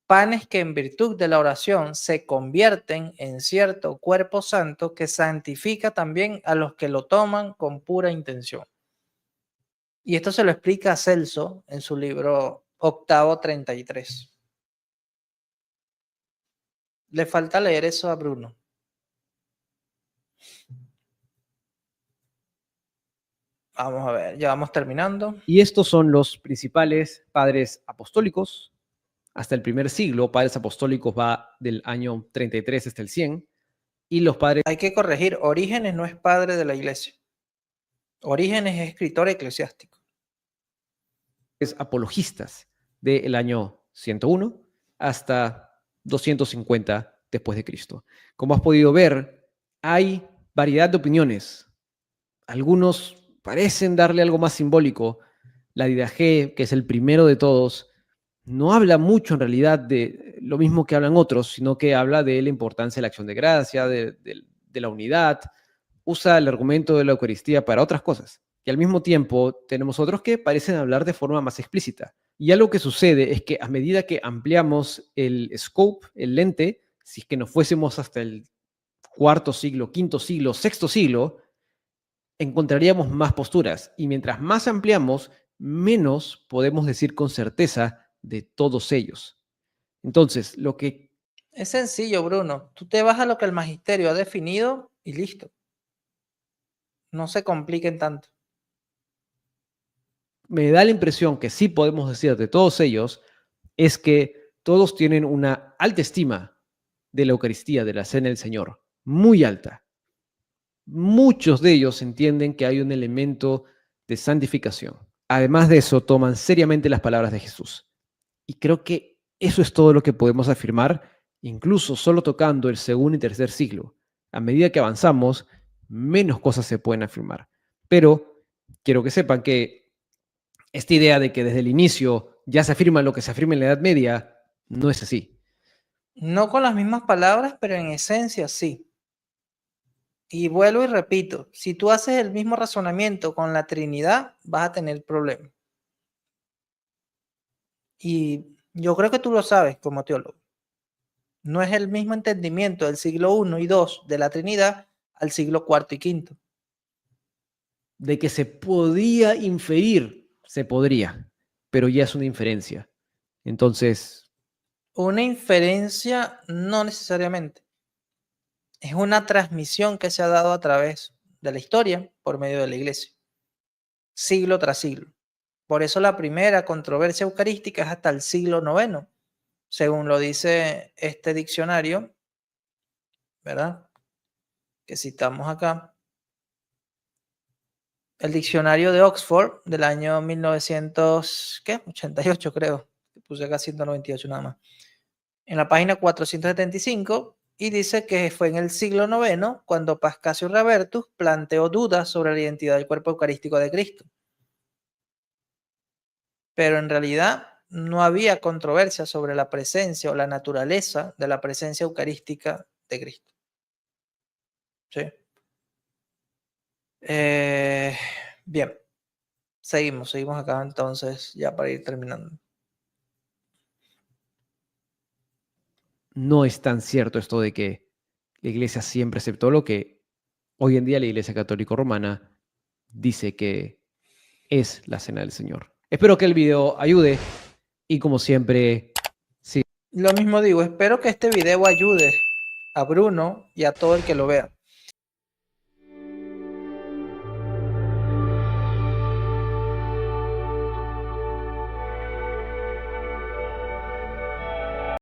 panes que en virtud de la oración se convierten en cierto cuerpo santo que santifica también a los que lo toman con pura intención. Y esto se lo explica Celso en su libro Octavo 33. Le falta leer eso a Bruno. Vamos a ver, ya vamos terminando. Y estos son los principales padres apostólicos hasta el primer siglo. Padres apostólicos va del año 33 hasta el 100. Y los padres Hay que corregir, Orígenes no es padre de la iglesia. Orígenes es escritor eclesiástico. apologistas del año 101 hasta 250 después de Cristo. Como has podido ver, hay variedad de opiniones. Algunos parecen darle algo más simbólico. La Didache, que es el primero de todos, no habla mucho en realidad de lo mismo que hablan otros, sino que habla de la importancia de la acción de gracia, de la unidad. Usa el argumento de la Eucaristía para otras cosas. Y al mismo tiempo tenemos otros que parecen hablar de forma más explícita. Y algo que sucede es que a medida que ampliamos el scope, el lente, si es que nos fuésemos hasta el cuarto siglo, quinto siglo, sexto siglo, encontraríamos más posturas. Y mientras más ampliamos, menos podemos decir con certeza de todos ellos. Entonces, lo que... Es sencillo, Bruno. Tú te vas a lo que el magisterio ha definido y listo. No se compliquen tanto. me da la impresión que sí podemos decir de todos ellos es que todos tienen una alta estima de la Eucaristía, de la Cena del Señor, muy alta. Muchos de ellos entienden que hay un elemento de santificación. Además de eso, toman seriamente las palabras de Jesús. Y creo que eso es todo lo que podemos afirmar, incluso solo tocando el segundo y tercer siglo. A medida que avanzamos, menos cosas se pueden afirmar. Pero quiero que sepan que esta idea de que desde el inicio ya se afirma lo que se afirma en la Edad Media, no es así. No con las mismas palabras, pero en esencia sí. Y vuelvo y repito, si tú haces el mismo razonamiento con la Trinidad, vas a tener problemas. Y yo creo que tú lo sabes como teólogo. No es el mismo entendimiento del siglo I y II de la Trinidad al siglo IV y V. De que se podía inferir, se podría, pero ya es una inferencia. Entonces, Una inferencia no necesariamente. Es una transmisión que se ha dado a través de la historia por medio de la iglesia, siglo tras siglo. Por eso la primera controversia eucarística es hasta el siglo IX, según lo dice este diccionario, ¿verdad? Que citamos acá. El diccionario de Oxford del año 1988, creo. Puse acá 198 nada más. En la página 475, y dice que fue en el siglo IX cuando Pascasio Rabertus planteó dudas sobre la identidad del cuerpo eucarístico de Cristo. Pero en realidad no había controversia sobre la presencia o la naturaleza de la presencia eucarística de Cristo. ¿Sí? Bien, seguimos acá entonces ya para ir terminando. no es tan cierto esto de que la Iglesia siempre aceptó lo que hoy en día la Iglesia Católica Romana dice que es la Cena del Señor. Espero que el video ayude y como siempre, Lo mismo digo, espero que este video ayude a Bruno y a todo el que lo vea.